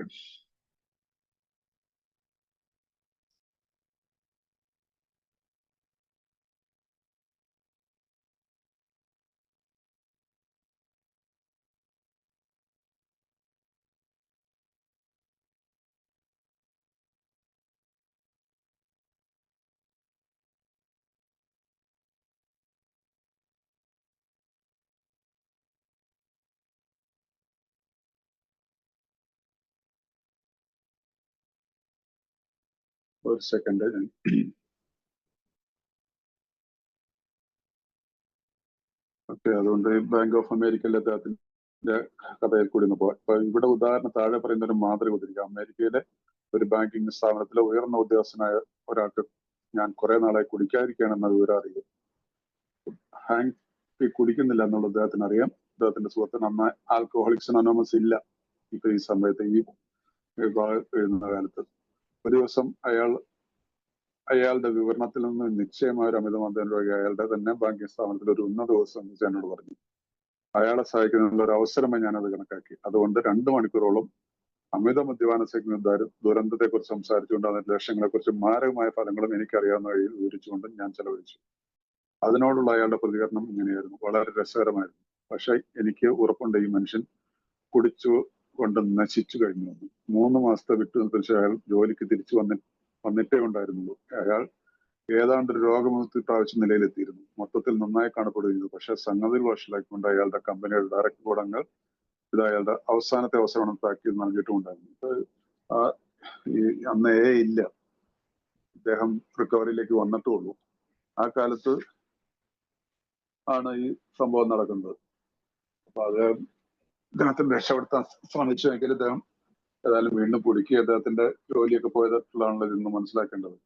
ഒരു സെക്കൻഡ്. ഓക്കെ, അതുകൊണ്ട് ബാങ്ക് ഓഫ് അമേരിക്കയിലെ അദ്ദേഹത്തിന്റെ കഥയിൽ കൂടി ഒന്ന് പോകാം. ഇപ്പൊ ഇവിടെ ഉദാഹരണം താഴെ പറയുന്ന ഒരു മാതൃക ഉദ്ധരിക്കാം. അമേരിക്കയിലെ ഒരു ബാങ്കിങ് സ്ഥാപനത്തിലെ ഉയർന്ന ഉദ്യോഗസ്ഥനായ ഒരാൾക്ക് ഞാൻ കുറെ നാളായി കുടിക്കാതിരിക്കുകയാണെന്ന വിവരം അറിയും. ഹാങ് കുടിക്കുന്നില്ല എന്നുള്ള അദ്ദേഹത്തിന് അറിയാം. അദ്ദേഹത്തിന്റെ സുഹൃത്ത് നന്നായി ആൽക്കഹോളിക്സ് അനോമസ് ഇല്ല ഇപ്പൊ ഈ സമയത്ത്, ഈ എഴുതുന്ന കാലത്ത്. ഒരു ദിവസം അയാളുടെ വിവരണത്തിൽ നിന്ന് നിശ്ചയമായ ഒരു അമിതമദ്യം രോഗി അയാളുടെ തന്നെ ബാങ്കിങ് സ്ഥാപനത്തിൽ ഒരു ഉന്നത ദിവസം എന്നോട് പറഞ്ഞു. അയാളെ സഹായിക്കുന്നതിനുള്ള ഒരു അവസരമായി ഞാനത് കണക്കാക്കി. അതുകൊണ്ട് 2 മണിക്കൂറോളം അമിത മദ്യപാന ദുരന്തത്തെ കുറിച്ച് സംസാരിച്ചുകൊണ്ട് അതിന്റെ ലക്ഷ്യങ്ങളെ കുറിച്ച് മാരകമായ ഫലങ്ങളും എനിക്കറിയാവുന്ന വഴിയിൽ വിവരിച്ചുകൊണ്ട് ഞാൻ ചെലവഴിച്ചു. അതിനോടുള്ള അയാളുടെ പ്രതികരണം ഇങ്ങനെയായിരുന്നു: വളരെ രസകരമായിരുന്നു, പക്ഷെ എനിക്ക് ഉറപ്പുണ്ട് ഈ മനുഷ്യൻ കുടിച്ചു കൊണ്ട് നശിച്ചു കഴിഞ്ഞു. 3 മാസത്തെ വിട്ടുനിൽപ്പിന് ശേഷം അയാൾ ജോലിക്ക് തിരിച്ചു വന്നിട്ടേ ഉണ്ടായിരുന്നുള്ളൂ. അയാൾ ഏതാണ്ട് ഒരു രോഗമുക്തി പ്രാപിച്ച നിലയിലെത്തിയിരുന്നു. മൊത്തത്തിൽ നന്നായി കാണപ്പെടുകയും, പക്ഷെ സംഗതിയിൽ വഷളാക്കിക്കൊണ്ട് അയാളുടെ കമ്പനിയുടെ ഡയറക്ടർ ബോർഡ് അംഗങ്ങൾ ഇത് അയാളുടെ അവസാനത്തെ അവസരം താക്കീത് നൽകിയിട്ടുണ്ടായിരുന്നു. ഈ അന്ന് ഇല്ല, അദ്ദേഹം റിക്കവറിയിലേക്ക് വന്നിട്ടുള്ളൂ. ആ കാലത്ത് ആണ് ഈ സംഭവം നടക്കുന്നത്. അപ്പൊ അദ്ദേഹത്തിന് രക്ഷപ്പെടുത്താൻ ശ്രമിച്ചുവെങ്കിൽ അദ്ദേഹം ഏതായാലും വീണ്ടും കുടുക്കി അദ്ദേഹത്തിന്റെ ജോലിയൊക്കെ പോയതാണല്ലോ ഇന്ന് മനസ്സിലാക്കേണ്ടത്.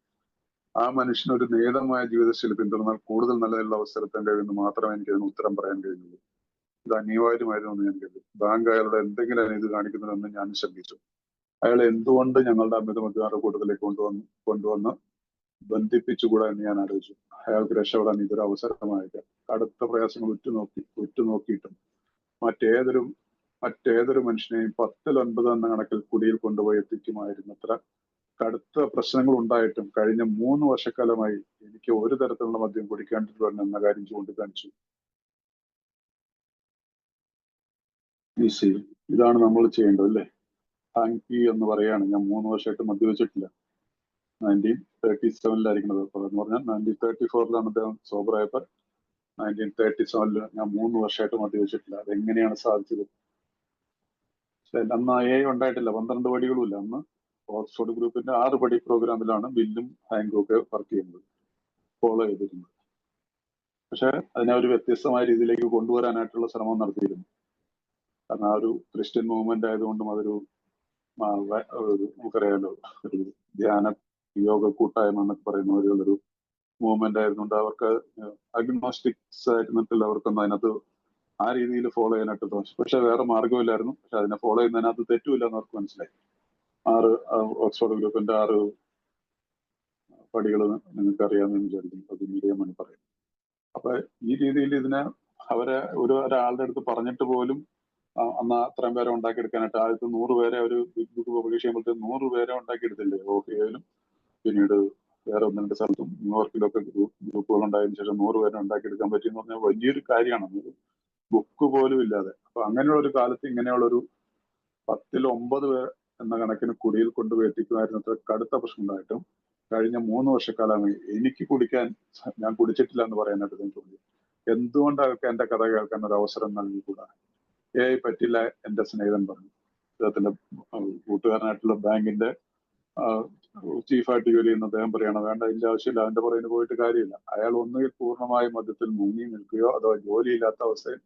ആ മനുഷ്യന് ഒരു നിയതമായ ജീവിതശൈലി പിന്തുടർന്നാൽ കൂടുതൽ നിലയിലുള്ള അവസരത്തിന് കഴിയുമെന്ന് മാത്രമേ എനിക്ക് അതിന് ഉത്തരം പറയാൻ കഴിയുള്ളൂ. ഇത് അനിവാര്യമായിരുന്നു എന്ന് ഞാൻ കരുതി. ബാങ്ക് അയാളുടെ എന്തെങ്കിലും അനീതി കാണിക്കുന്നുവെന്ന് ഞാൻ ശ്രദ്ധിച്ചു. അയാൾ എന്തുകൊണ്ട് ഞങ്ങളുടെ അമിത മദ്യപാന കൂട്ടത്തിലേക്ക് കൊണ്ടുവന്ന് ബന്ധിപ്പിച്ചുകൂടാ എന്ന് ഞാൻ ആലോചിച്ചു. അയാൾക്ക് രക്ഷപ്പെടാൻ ഇതൊരു അവസരമായേക്കാം. കടുത്ത പ്രയാസങ്ങൾ ഉറ്റുനോക്കിയിട്ടും മറ്റേതൊരു മനുഷ്യനെയും 10-9 എന്ന കണക്കിൽ കുടിയിൽ കൊണ്ടുപോയി എത്തിക്കുമായിരുന്നു. അത്ര കടുത്ത പ്രശ്നങ്ങൾ ഉണ്ടായിട്ടും കഴിഞ്ഞ 3 വർഷക്കാലമായി എനിക്ക് ഒരു തരത്തിലുള്ള മദ്യം കുടിക്കാണ്ടിട്ട് എന്ന കാര്യം ചൂണ്ടിക്കാണിച്ചു. ഇതാണ് നമ്മൾ ചെയ്യേണ്ടത് അല്ലേ? ഹാങ്കി എന്ന് പറയാണ്, ഞാൻ 3 വർഷമായിട്ട് മദ്യവെച്ചിട്ടില്ല. 1937 എന്ന് പറഞ്ഞാൽ 1934 അദ്ദേഹം സോബറായപ്പോൾ 1937 ഞാൻ 3 വർഷമായിട്ട് മദ്യവെച്ചിട്ടില്ല. അതെങ്ങനെയാണ് സാധിച്ചത്? അന്ന് ഉണ്ടായിട്ടില്ല, 12 പടികളും ഇല്ല. അന്ന് ഓക്സ്ഫോർഡ് ഗ്രൂപ്പിന്റെ 6 പടി പ്രോഗ്രാമിലാണ് ബില്ലും ഹാങ്കും ഒക്കെ വർക്ക് ചെയ്യുന്നത്, ഫോളോ ചെയ്തിരുന്നത്. പക്ഷെ അതിനെ ഒരു വ്യത്യസ്തമായ രീതിയിലേക്ക് കൊണ്ടുവരാനായിട്ടുള്ള ശ്രമം നടത്തിയിരുന്നു. കാരണം ആ ഒരു ക്രിസ്ത്യൻ മൂവ്മെന്റ് ആയതുകൊണ്ടും അതൊരു നമുക്കറിയാലോ, ഒരു ധ്യാന യോഗ കൂട്ടായ്മ എന്നൊക്കെ പറയുന്ന പോലെയുള്ളൊരു മൂവ്മെന്റ് ആയതുകൊണ്ട് അവർക്ക് അഗ്നോസ്റ്റിക്സ് ആയിരുന്നിട്ടില്ല, അവർക്കൊന്നും അതിനകത്ത് ആ രീതിയിൽ ഫോളോ ചെയ്യാനായിട്ട് തോന്നി. പക്ഷെ വേറെ മാർഗമില്ലായിരുന്നു. പക്ഷെ അതിനെ ഫോളോ ചെയ്യുന്നതിനകത്ത് തെറ്റുമില്ല എന്ന് അവർക്ക് മനസ്സിലായി. ഓക്സ്ഫോർഡ് ഗ്രൂപ്പിന്റെ 6 പടികൾ നിങ്ങൾക്ക് അറിയാമെന്ന് വിചാരിക്കുന്നു. അത് മീഡിയമാണ് പറയുന്നത്. അപ്പൊ ഈ രീതിയിൽ ഇതിനെ ഒരാളുടെ അടുത്ത് പറഞ്ഞിട്ട് പോലും അന്ന് അത്രയും പേരെ ഉണ്ടാക്കിയെടുക്കാനായിട്ട് ആദ്യത്തെ 100 പേരെ ഒരു ബിഗ് ബുക്ക് പബ്ലിഷ് ചെയ്യുമ്പോഴത്തെ 100 പേരെ ഉണ്ടാക്കിയെടുത്തില്ലേ ഓഹിയയിലും പിന്നീട് വേറെ ഒന്ന് രണ്ട് സ്ഥലത്തും ന്യൂയോർക്കിലൊക്കെ ഗ്രൂപ്പുകൾ ഉണ്ടായതിനു ശേഷം 100 പേരെ ഉണ്ടാക്കിയെടുക്കാൻ പറ്റിയെന്ന് പറഞ്ഞാൽ വലിയൊരു കാര്യമാണ്. ബുക്ക് പോലും ഇല്ലാതെ. അപ്പൊ അങ്ങനെയുള്ള ഒരു കാലത്ത് ഇങ്ങനെയുള്ളൊരു 10-ൽ 9 പേർ എന്ന കണക്കിന് കുടിയിൽ കൊണ്ടുപോയി എത്തിക്കുമായിരുന്നത്ര കടുത്ത പ്രശ്നം ഉണ്ടായിട്ടും കഴിഞ്ഞ 3 വർഷക്കാലമായി എനിക്ക് കുടിക്കാൻ, ഞാൻ കുടിച്ചിട്ടില്ല എന്ന് പറയാനായിട്ട് എനിക്ക് തോന്നി. എന്തുകൊണ്ട് അവർക്ക് എന്റെ കഥ കേൾക്കാൻ ഒരു അവസരം നൽകിക്കൂടാ? പറ്റില്ല, എന്റെ സ്നേഹിതൻ പറഞ്ഞു. അദ്ദേഹത്തിന്റെ കൂട്ടുകാരനായിട്ടുള്ള ബാങ്കിന്റെ ചീഫായിട്ട് ജോലി ചെയ്യുന്ന അദ്ദേഹം പറയണം, വേണ്ട, ഇതിന്റെ ആവശ്യമില്ല, അതിന്റെ പുറകിന് പോയിട്ട് കാര്യമില്ല. അയാൾ ഒന്നുകിൽ പൂർണ്ണമായും മദ്യത്തിൽ മുങ്ങി നിൽക്കുകയോ അതോ ജോലിയില്ലാത്ത അവസ്ഥയിൽ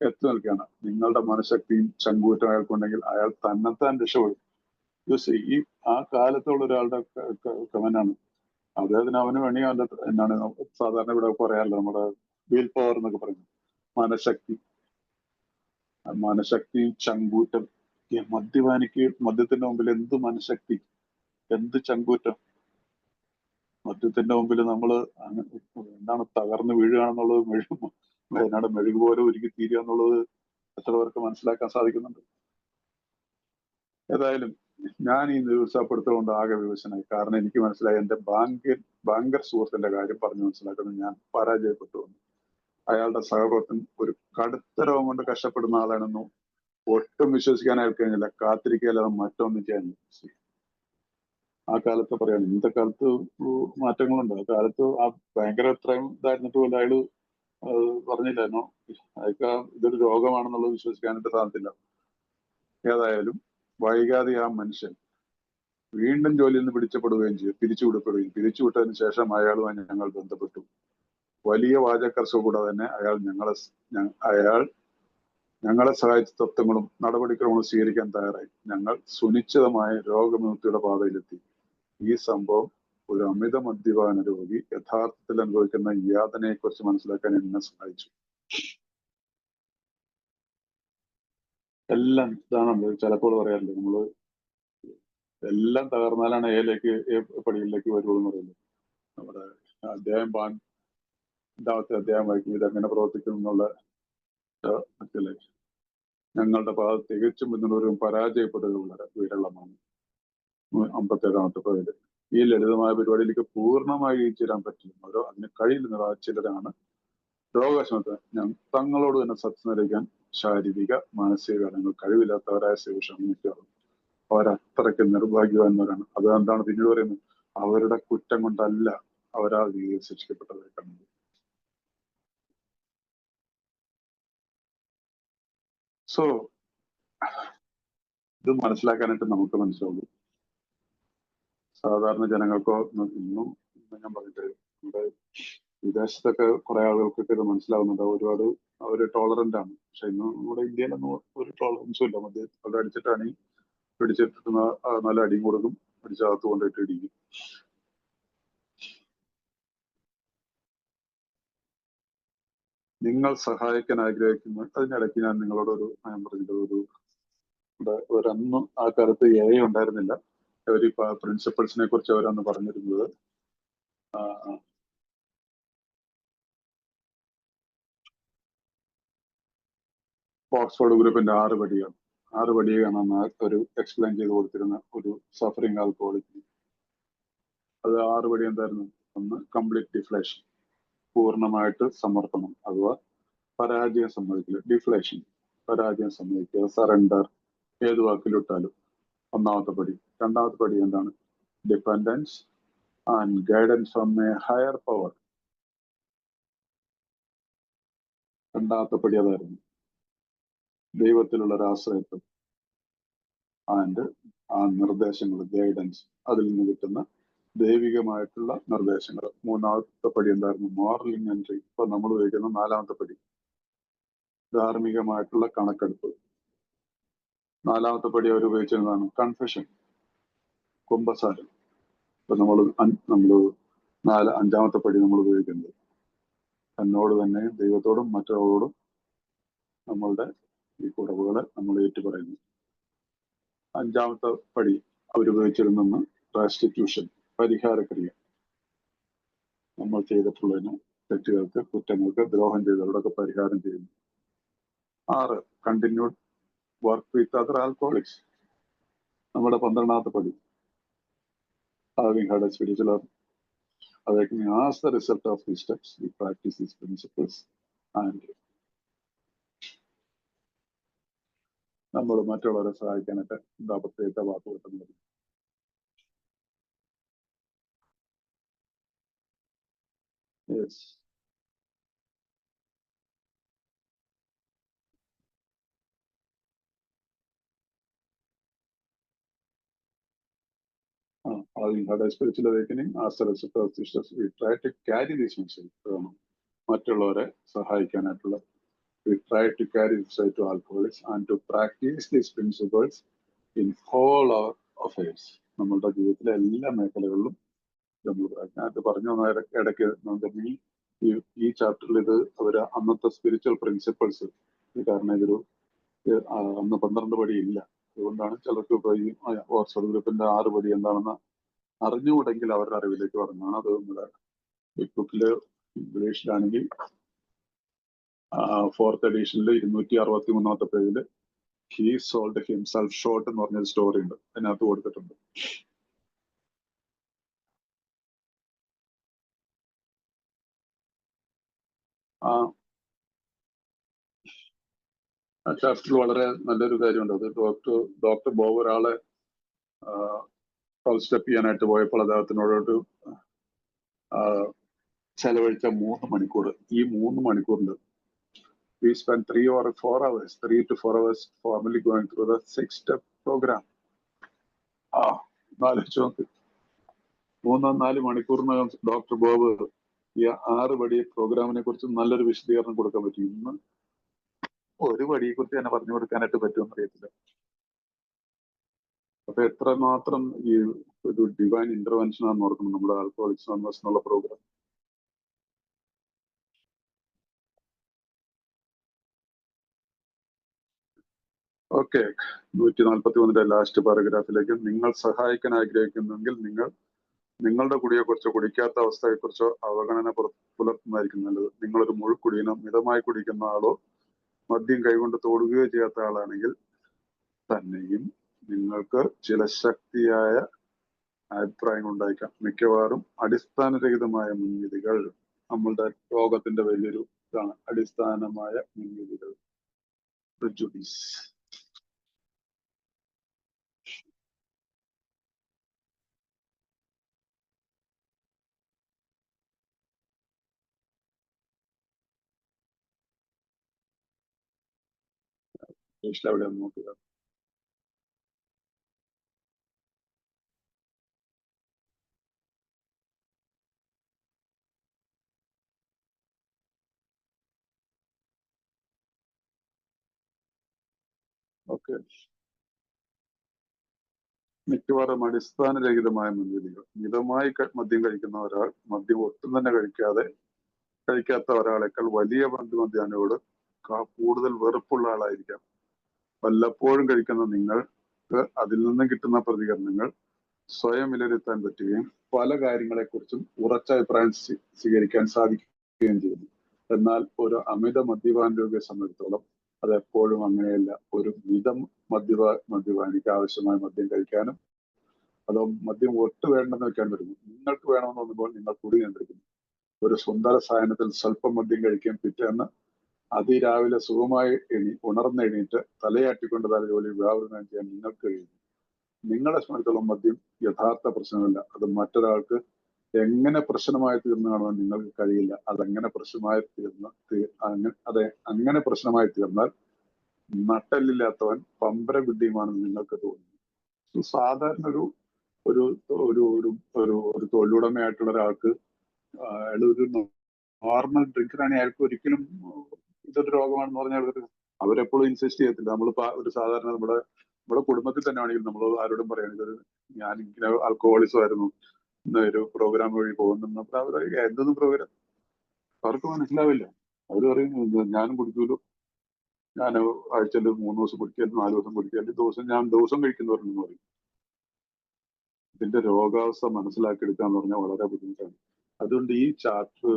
എത്തി നിൽക്കുകയാണ്. നിങ്ങളുടെ മനഃശക്തിയും ചങ്കൂറ്റം അയാൾക്കുണ്ടെങ്കിൽ അയാൾ തന്നെത്താൻ രക്ഷപ്പെടും. ഈ ആ കാലത്തുള്ള ഒരാളുടെ കമന്റാണ്. അദ്ദേഹത്തിന് അവന് വേണി അവന്റെ എന്നാണ് സാധാരണ ഇവിടെ പറയാറില്ല, നമ്മുടെ വീൽ പവർ എന്നൊക്കെ പറയുന്നത്. മനഃശക്തിയും ചങ്കൂറ്റം. മദ്യപാനിക്ക് മദ്യത്തിന്റെ മുമ്പിൽ എന്ത് മനഃശക്തി, എന്ത് ചങ്കൂറ്റം! മദ്യത്തിന്റെ മുമ്പിൽ നമ്മള് എന്താണ് തകർന്ന് വീഴുകയാണെന്നുള്ളത്, വയനാട് മെഴുകു പോലെ ഒരുക്കി തീരുക എന്നുള്ളത് എത്ര പേർക്ക് മനസ്സിലാക്കാൻ സാധിക്കുന്നുണ്ട്? ഏതായാലും ഞാൻ ഈ നിരുത്സാഹപ്പെടുത്തുകൊണ്ട് ആകെ വിവശനായി. കാരണം എനിക്ക് മനസ്സിലായി എന്റെ ബാങ്കർ സുഹൃത്തിന്റെ കാര്യം പറഞ്ഞു മനസ്സിലാക്കുന്നത് ഞാൻ പരാജയപ്പെട്ടു വന്നു. അയാളുടെ സഹപ്രവർത്തൻ ഒരു കടുത്ത രോഗം കൊണ്ട് കഷ്ടപ്പെടുന്ന ആളാണെന്നും ഒട്ടും വിശ്വസിക്കാൻ അയാൾക്ക് കഴിഞ്ഞില്ല. കാത്തിരിക്കുകയല്ലാതെ മറ്റൊന്നും ചെയ്യാനില്ല. ആ കാലത്ത് പറയാണ്, ഇന്നത്തെ കാലത്ത് മാറ്റങ്ങളുണ്ട്. ആ കാലത്ത് ആ ഭയങ്കര എത്രയും ഇതായിരുന്നിട്ട് പോലും അയാള് പറഞ്ഞില്ലായിരുന്നു അയാൾക്ക് ഇതൊരു രോഗമാണെന്നുള്ളത് വിശ്വസിക്കാനായിട്ട് സാധിച്ചില്ല. ഏതായാലും വൈകാതെ ആ മനുഷ്യൻ വീണ്ടും ജോലിയിൽ നിന്ന് പിടിച്ചപ്പെടുകയും ചെയ്തു, പിരിച്ചുവിട്ടതിന് ശേഷം അയാളുമായി ഞങ്ങൾ ബന്ധപ്പെട്ടു. വലിയ വാചകർച്ച കൂടാതെ തന്നെ അയാൾ ഞങ്ങളെ സഹായിച്ച തത്വങ്ങളും നടപടിക്രമങ്ങളും സ്വീകരിക്കാൻ തയ്യാറായി. ഞങ്ങൾ സുനിശ്ചിതമായ രോഗമുക്തിയുടെ പാതയിലെത്തി. ഈ സംഭവം ഒരു അമിത മദ്യപാന രോഗി യഥാർത്ഥത്തിൽ അനുഭവിക്കുന്ന യാതനയെ കുറിച്ച് മനസ്സിലാക്കാൻ എന്നെ സഹായിച്ചു. എല്ലാം ഇതാണ് ചിലപ്പോൾ പറയാറില്ല, നമ്മള് എല്ലാം തകർന്നാലാണ് പടിയിലേക്ക് വരുള്ളൂ എന്ന് പറയുന്നത്. നമ്മുടെ അധ്യായം രണ്ടാമത്തെ അധ്യായം വായിക്കും, ഇതെങ്ങനെ പ്രവർത്തിക്കും എന്നുള്ള മറ്റല്ലേ. ഞങ്ങളുടെ പാത തികച്ചും പിന്തുടരും പരാജയപ്പെടുകയുള്ള വിരളമാണ്. 57-ാമത്തെ പേര്. ഈ ലളിതമായ പരിപാടിയിലേക്ക് പൂർണ്ണമായി ചേരാൻ പറ്റുന്നവരോ അതിന് കഴിയുന്നവരോ ചിലരാണ് രോഗശമനത്തിന് തങ്ങളോട് തന്നെ സത്യം നിലയ്ക്കാൻ ശാരീരിക മാനസിക കാര്യങ്ങൾ കഴിവില്ലാത്തവരായ ശേഷം മിക്കവാറും അവരത്രയ്ക്ക് നിർഭാഗ്യവാന്മാരാണ്. അതെന്താണ് പിന്നീട് പറയുന്നത്? അവരുടെ കുറ്റം കൊണ്ടല്ല അവരാ രീതിയിൽ ശിക്ഷിക്കപ്പെട്ടതായി കാണുന്നത്. സോ ഇത് മനസ്സിലാക്കാനായിട്ട് നമുക്ക് മനസ്സിലാവുള്ളൂ. സാധാരണ ജനങ്ങൾക്കോ ഇന്നും ഞാൻ പറഞ്ഞിട്ട് നമ്മുടെ വിദേശത്തൊക്കെ കുറെ ആളുകൾക്കൊക്കെ ഇത് മനസ്സിലാവുന്നുണ്ട്. ഒരുപാട് അവര് ടോളറന്റ് ആണ്. പക്ഷെ ഇന്ന് നമ്മുടെ ഇന്ത്യയിലൊന്നും ഒരു ടോളറൻസും ഇല്ല. അവിടെ അടിച്ചിട്ടാണ് പിടിച്ചിട്ട് നല്ല അടിയും കൊടുക്കും, അടിച്ചകത്ത് കൊണ്ടിട്ട് ഇടിക്കും. നിങ്ങൾ സഹായിക്കാൻ ആഗ്രഹിക്കുന്ന അതിനിടയ്ക്ക് ഞാൻ നിങ്ങളോടൊരു ഞാൻ പറഞ്ഞിട്ട് ഒരന്ന് ആ കാലത്ത് ഉണ്ടായിരുന്നില്ല. അവർ പ്രിൻസിപ്പൾസിനെ കുറിച്ച് അവരന്ന് പറഞ്ഞിരുന്നത് ഓക്സ്ഫോർഡ് ഗ്രൂപ്പിന്റെ 6 പടിയാണ്. 6 പടിയാണ് അന്ന് ഒരു എക്സ്പ്ലെയിൻ ചെയ്ത് കൊടുത്തിരുന്ന ഒരു സഫറിംഗ് ആൽക്കഹോളിക്. അത് 6 പടി എന്തായിരുന്നു? ഒന്ന് കംപ്ലീറ്റ് ഡിഫ്ലേഷൻ, പൂർണ്ണമായിട്ട് സമർപ്പണം അഥവാ പരാജയം സമ്മതിക്കില്ല. ഡിഫ്ലേഷൻ, പരാജയം സമ്മതിക്കുക, സറണ്ടർ, ഏത് വാക്കിലിട്ടാലും 1ാമത്തെ പടി. 2ാമത്തെ പടി എന്താണ്? Dependence and guidance from a higher power. 2ാമത്തെ പടി അതായിരുന്നു, ദൈവത്തിലുള്ള ഒരു ആശ്രയത്വം ആൻഡ് ആ നിർദ്ദേശങ്ങൾ, ഗൈഡൻസ്, അതിൽ നിന്ന് കിട്ടുന്ന ദൈവികമായിട്ടുള്ള നിർദ്ദേശങ്ങൾ. 3ാമത്തെ പടി എന്തായിരുന്നു? Moral inventory. ഇപ്പൊ നമ്മൾ ഉപയോഗിക്കുന്ന 4ാമത്തെ പടി, ധാർമ്മികമായിട്ടുള്ള കണക്കെടുപ്പ്. 4ാമത്തെ പടി അവർ ഉപയോഗിച്ചിരുന്നതാണ് കൺഫെഷൻ, കുമ്പസാരം. ഇപ്പൊ നമ്മള് 5ാമത്തെ പടി നമ്മൾ ഉപയോഗിക്കുന്നത് തന്നോട് തന്നെ, ദൈവത്തോടും മറ്റൊരാളോടും നമ്മളുടെ ഈ കുറവുകളെ നമ്മൾ ഏറ്റുപറയുന്നു. 5ാമത്തെ പടി അവരുപയോഗിച്ചിരുന്ന റെസ്റ്റിറ്റ്യൂഷൻ, പരിഹാരക്രിയ. നമ്മൾ ചെയ്തിട്ടുള്ളതിന്, തെറ്റുകൾക്ക്, കുറ്റങ്ങൾക്ക്, ദ്രോഹം ചെയ്തവരോടൊക്കെ പരിഹാരം ചെയ്യുന്നു. 6 continued work with other alcoholics. നമ്മുടെ 12ാമത്തെ പടി, having had a spiritual awakening as the result of these steps, we practice these principles and നമ്മൾ മറ്റുള്ളവരെ സഹായിക്കാനായിട്ട് പ്രത്യേക വാക്ക് കിട്ടുന്നത്. Yes. Having had a spiritual awakening as a result of these steps, we try to carry this message. മറ്റുള്ളവരെ സഹായിക്കാനായിട്ടുള്ള we try to carry this to alcoholics and to practice these principles in all our affairs. നമ്മളുടെ ജീവിതത്തിലെ എല്ലാ മേഖലകളിലും നമ്മൾ ഞാനത് പറഞ്ഞു ഇടയ്ക്ക് ഈ ചാപ്റ്ററിൽ ഇത് അവര് അന്നത്തെ സ്പിരിച്വൽ പ്രിൻസിപ്പിൾസ്, കാരണം ഇതൊരു അന്ന് 12 പടി ഇല്ല, അതുകൊണ്ടാണ് ചിലർക്ക് ഇപ്പൊ ഈ വാട്സ്ആപ്പ് ഗ്രൂപ്പിന്റെ 6 പടി എന്താണെന്ന് അറിഞ്ഞുകൂടെങ്കിൽ അവരുടെ അറിവിലേക്ക് പറഞ്ഞാണ്. അത് നമ്മുടെ ബിഗ് ബുക്കില് ഇംഗ്ലീഷിലാണെങ്കിൽ 4th എഡിഷനിൽ 263ാമത്തെ പേജില് ഹി സോൾഡ് ഹിംസെൽഫ് ഷോർട്ട് എന്ന് പറഞ്ഞൊരു സ്റ്റോറി ഉണ്ട്, അതിനകത്ത് കൊടുത്തിട്ടുണ്ട്. ആ ചാപ്റ്ററിൽ വളരെ നല്ലൊരു കാര്യമുണ്ട്. അത് ഡോക്ടർ ബോബ് ഒരാളെ സ്റ്റെപ്പ് ചെയ്യാനായിട്ട് പോയപ്പോൾ അദ്ദേഹത്തിനോടൊരു ചെലവഴിച്ച 3 മണിക്കൂർ, ഈ 3 മണിക്കൂറിൽ we spent 3 or 4 hours, 3 to 4 hours formally going through the 6-step program. ആലോചിച്ച് നോക്ക്, 3-4 മണിക്കൂറിനകം ഡോക്ടർ ബോബ് ഈ 6 പടി പ്രോഗ്രാമിനെ കുറിച്ച് നല്ലൊരു വിശദീകരണം കൊടുക്കാൻ പറ്റും. ഇന്ന് ഒരു പടിയെ കുറിച്ച് തന്നെ പറഞ്ഞു കൊടുക്കാനായിട്ട് പറ്റുമെന്ന് അറിയത്തില്ല. അപ്പൊ എത്രമാത്രം ഈ ഒരു ഡിവൈൻ ഇന്റർവെൻഷൻ ആണെന്ന് ഓർക്കണം നമ്മുടെ ആൽക്കഹോളിക്സ് അനോണിമസ് എന്നുള്ള പ്രോഗ്രാം. ഓക്കെ, 141 ലാസ്റ്റ് പാരഗ്രാഫിലേക്ക്, നിങ്ങൾ സഹായിക്കാൻ ആഗ്രഹിക്കുന്നെങ്കിൽ നിങ്ങളുടെ കുടിയെക്കുറിച്ചോ കുടിക്കാത്ത അവസ്ഥയെക്കുറിച്ചോ അവഗണന പുലർത്തുന്നതായിരിക്കും നല്ലത്. നിങ്ങളൊരു മുഴുക്കുടിയനോ മിതമായി കുടിക്കുന്ന ആളോ മദ്യം കൈകൊണ്ട് തൊടുകയോ ചെയ്യാത്ത ആളാണെങ്കിൽ തന്നെയും നിങ്ങൾക്ക് ചില ശക്തിയായ അഭിപ്രായങ്ങൾ ഉണ്ടായിരിക്കാം. മിക്കവാറും അടിസ്ഥാനരഹിതമായ മുൻവിധികൾ നമ്മളുടെ രോഗത്തിന്റെ വലിയൊരു ഇതാണ്, അടിസ്ഥാനമായ മുൻവിധികൾ, പ്രിജുഡീസ്. അവിടെ നോക്കുക. ഓക്കെ, മിക്കവാറും അടിസ്ഥാനരഹിതമായ മുൻവിധികൾ. മിതമായി മദ്യം കഴിക്കുന്ന ഒരാൾ മദ്യം ഒട്ടും തന്നെ കഴിക്കാത്ത ഒരാളേക്കാൾ വലിയ മദ്യപാനിയോട് കൂടുതൽ വെറുപ്പുള്ള ആളായിരിക്കാം. വല്ലപ്പോഴും കഴിക്കുന്ന നിങ്ങൾക്ക് അതിൽ നിന്ന് കിട്ടുന്ന പ്രതികരണങ്ങൾ സ്വയം വിലയിരുത്താൻ പറ്റുകയും പല കാര്യങ്ങളെക്കുറിച്ചും ഉറച്ച അഭിപ്രായം സ്വീകരിക്കാൻ സാധിക്കുകയും ചെയ്യുന്നു. എന്നാൽ ഒരു അമിത മദ്യപാനിയെ സംബന്ധിച്ചിടത്തോളം അത് എപ്പോഴും അങ്ങനെയല്ല. ഒരു മിതം മദ്യപാനിക്ക് ആവശ്യമായ മദ്യം കഴിക്കാനും അതോ മദ്യം ഒട്ട് വേണ്ടെന്ന് വെക്കാൻ പറ്റുന്നു. നിങ്ങൾക്ക് വേണമെന്ന് തോന്നുമ്പോൾ നിങ്ങൾ കുടി നിയന്ത്രിക്കുന്നു. ഒരു സുന്ദര സായനത്തിൽ സ്വല്പം മദ്യം കഴിക്കുകയും പിറ്റേന്ന് അതിരാവിലെ സുഖമായി ഉണർന്നെണീറ്റ് തലയാട്ടിക്കൊണ്ട് തല ജോലി വ്യാപൃതം ചെയ്യാൻ നിങ്ങൾക്ക് കഴിയുന്നു. നിങ്ങളെ സംബന്ധിച്ചോളം മദ്യം യഥാർത്ഥ പ്രശ്നമല്ല, അത് മറ്റൊരാൾക്ക് എങ്ങനെ പ്രശ്നമായി തീർന്നു കാണുവാൻ നിങ്ങൾക്ക് കഴിയില്ല. അങ്ങനെ പ്രശ്നമായി തീർന്നാൽ നട്ടല്ലില്ലാത്തവൻ പമ്പര വിഡ്ഢിയുമാണെന്ന് നിങ്ങൾക്ക് തോന്നുന്നു. സാധാരണ ഒരു തൊഴിലുടമയായിട്ടുള്ള ഒരാൾക്ക് അയാളൊരു നോർമൽ ഡ്രിങ്കറാണെങ്കിൽ അയാൾക്ക് ഒരിക്കലും ഇതൊരു രോഗമാണെന്ന് പറഞ്ഞാൽ അവരെപ്പോഴും ഇൻസിസ്റ്റ് ചെയ്യത്തില്ല. നമ്മളിപ്പോ ഒരു സാധാരണ നമ്മുടെ കുടുംബത്തിൽ തന്നെ ആണെങ്കിൽ നമ്മൾ ആരോടും പറയുന്നത് ഞാൻ ഇങ്ങനെ ആൽക്കഹോളിസം ആയിരുന്നു ഒരു പ്രോഗ്രാം വഴി പോകുന്നു. അപ്പൊ അവർ എന്തൊന്നും പ്രോഗ്രാം അവർക്ക് മനസ്സിലാവില്ല. അവര് പറയും ഞാനും കുടിക്കൂലോ, ഞാൻ ആഴ്ചയിൽ 3 ദിവസം കുടിക്കാലും 4 ദിവസം കുടിക്കാലും ഞാൻ ദിവസം കഴിക്കുന്നവരുണ്ടെന്ന് പറയും. ഇതിന്റെ രോഗാവസ്ഥ മനസ്സിലാക്കിയെടുക്കാന്ന് പറഞ്ഞാൽ വളരെ ബുദ്ധിമുട്ടാണ്. അതുകൊണ്ട് ഈ ചാപ്റ്റർ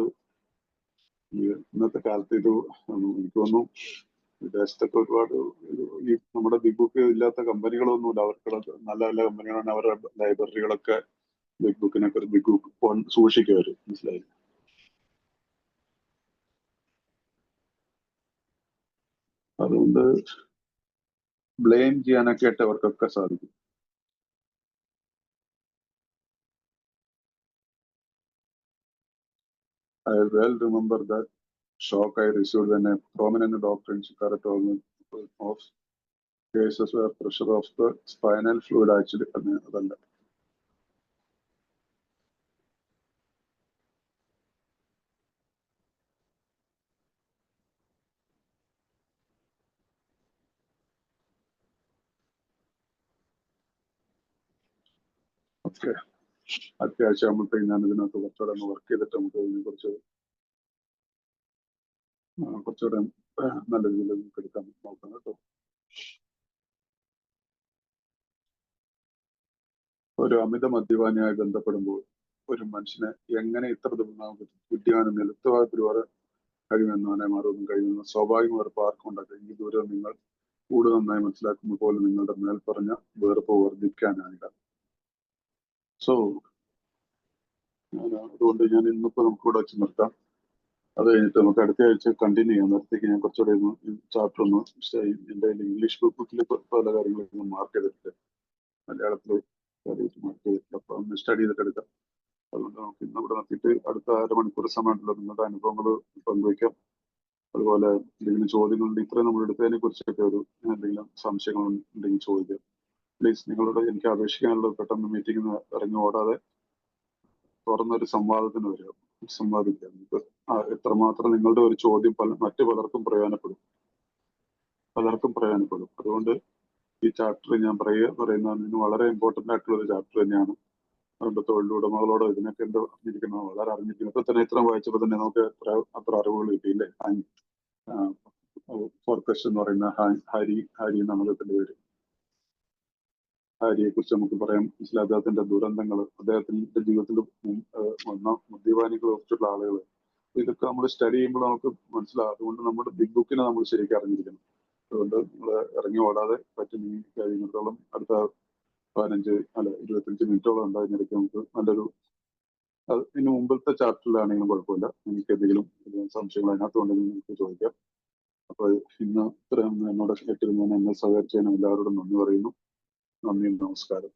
ഇന്നത്തെ കാലത്ത് ഇത് എനിക്ക് തോന്നുന്നു വിദേശത്തൊക്കെ ഒരുപാട് ഈ നമ്മുടെ ബിഗ് ബുക്ക് ഇല്ലാത്ത കമ്പനികളൊന്നുമില്ല. അവർക്ക് നല്ല നല്ല കമ്പനികളാണ്. അവരുടെ ലൈബ്രറികളൊക്കെ ബിഗ് ബുക്കിനൊക്കെ ഒരു ബിഗ് ബുക്ക് സൂക്ഷിക്കും അവര്. മനസ്സിലായി. അതുകൊണ്ട് ബ്ലെയിം ചെയ്യാനൊക്കെ ആയിട്ട് അവർക്കൊക്കെ സാധിക്കും. I well remember that shock I received when a prominent doctor in Chicago told me of cases where pressure of the spinal fluid actually അതല്ല. ഓക്കെ, അത്യാവശ്യം ആകുമ്പോഴത്തേക്ക് ഞാൻ ഇതിനകത്ത് കുറച്ചുകൂടെ ഒന്ന് വർക്ക് ചെയ്തിട്ട് നമുക്ക് ഇതിനെ കുറച്ചുകൂടെ നല്ല രീതിയിൽ നമുക്ക് എടുക്കാൻ നോക്കാം കേട്ടോ. ഒരു അമിത മദ്യപാനിയായി ബന്ധപ്പെടുമ്പോൾ ഒരു മനുഷ്യനെ എങ്ങനെ ഇത്ര ബുദ്ധിമാനും നിലത്തുവാതിരുവാറ് കഴിയുമെന്നവനെ മാറുമെന്നും കഴിയുമെന്ന് സ്വാഭാവികം വെറുപ്പ് ആർക്കും ഉണ്ടാക്കുക. ഈ ദൂരം നിങ്ങൾ കൂടുതൽ നന്നായി മനസ്സിലാക്കുമ്പോൾ പോലും നിങ്ങളുടെ മേൽ പറഞ്ഞ വെറുപ്പ് വർദ്ധിക്കാനാണില്ല. സോ അതുകൊണ്ട് ഞാൻ ഇന്നിപ്പോ നമുക്കിവിടെ വെച്ച് നിർത്താം. അത് കഴിഞ്ഞിട്ട് നമുക്ക് അടുത്ത ആഴ്ച കണ്ടിന്യൂ ചെയ്യാം. നേരത്തേക്ക് ഞാൻ കുറച്ചുകൂടെ ചാപ്റ്റർ ഒന്ന് എൻ്റെ ഇംഗ്ലീഷ് ബുക്കിൽ പല കാര്യങ്ങളും മാർക്ക് ചെയ്തിട്ടുണ്ട്, മലയാളത്തിൽ മാർക്ക് ചെയ്തിട്ടുണ്ട്. അപ്പൊ ഒന്ന് സ്റ്റഡി ചെയ്തിട്ട് എടുക്കാം. അതുകൊണ്ട് നമുക്ക് ഇന്ന് ഇവിടെ നിർത്തിയിട്ട് അടുത്ത 1/2 മണിക്കൂർ സമയമുണ്ടല്ലോ, നിങ്ങളുടെ അനുഭവങ്ങൾ പങ്കുവയ്ക്കാം. അതുപോലെ എന്തെങ്കിലും ചോദ്യങ്ങളുണ്ട്, ഇത്രയും നമ്മൾ എടുത്തതിനെ കുറിച്ചൊക്കെ ഒരു എന്തെങ്കിലും സംശയങ്ങൾ ഉണ്ടെങ്കിൽ ചോദിക്കാം പ്ലീസ്. നിങ്ങളോട് എനിക്ക് അപേക്ഷിക്കാനുള്ളത് പെട്ടെന്ന് മീറ്റിംഗിൽ ഇറങ്ങി ഓടാതെ തുറന്നൊരു സംവാദത്തിന് വരിക, സംവാദിക്കുക. നമുക്ക് എത്രമാത്രം നിങ്ങളുടെ ഒരു ചോദ്യം മറ്റു പലർക്കും പ്രയോജനപ്പെടും. അതുകൊണ്ട് ഈ ചാപ്റ്റർ ഞാൻ പറയുന്നതിന് വളരെ ഇമ്പോർട്ടൻ്റ് ആയിട്ടുള്ള ഒരു ചാപ്റ്റർ തന്നെയാണ്. അതുകൊണ്ട് തൊഴിലുടമകളോട് ഇതിനൊക്കെ എന്താ അറിഞ്ഞിരിക്കണം, വളരെ അറിഞ്ഞിരിക്കണം. ഇപ്പൊ തന്നെ ഇത്രയും വായിച്ചപ്പോൾ തന്നെ നമുക്ക് അത്ര അറിവുകൾ കിട്ടിയില്ലേ. ഫോർക്കസ്റ്റ് എന്ന് പറയുന്ന ഹരി എന്നാണ് അദ്ദേഹത്തിന്റെ പേര്. ഹരിയെ കുറിച്ച് നമുക്ക് പറയാം. അദ്ദേഹത്തിന്റെ ദുരന്തങ്ങൾ, അദ്ദേഹത്തിന്റെ ജീവിതത്തിൽ വന്ന മദ്യപാനികളെ കുറിച്ചുള്ള ആളുകൾ, ഇതൊക്കെ നമ്മൾ സ്റ്റഡി ചെയ്യുമ്പോൾ നമുക്ക് മനസ്സിലാകും. അതുകൊണ്ട് നമ്മുടെ ബിഗ് ബുക്കിനെ നമ്മൾ ശരിക്കും അറിഞ്ഞിരിക്കണം. അതുകൊണ്ട് നമ്മൾ ഇറങ്ങി ഓടാതെ പറ്റുന്ന കഴിയുന്നിടത്തോളം അടുത്ത 25 മിനിറ്റോളം ഉണ്ടാകുന്നിടയ്ക്ക് നമുക്ക് നല്ലൊരു, ഇതിന് മുമ്പത്തെ ചാപ്റ്ററിലാണെങ്കിലും കുഴപ്പമില്ല, എനിക്ക് എന്തെങ്കിലും സംശയങ്ങൾ അതിനകത്തുണ്ടെങ്കിൽ നിങ്ങൾക്ക് ചോദിക്കാം. അപ്പോൾ ഇന്ന് ഇത്രയും എന്നോട് കേട്ടിരുന്നതിന് എന്നെ സഹകരിച്ചതിനും എല്ലാവരോടും നന്ദി പറയുന്നു. നന്ദി, നമസ്കാരം.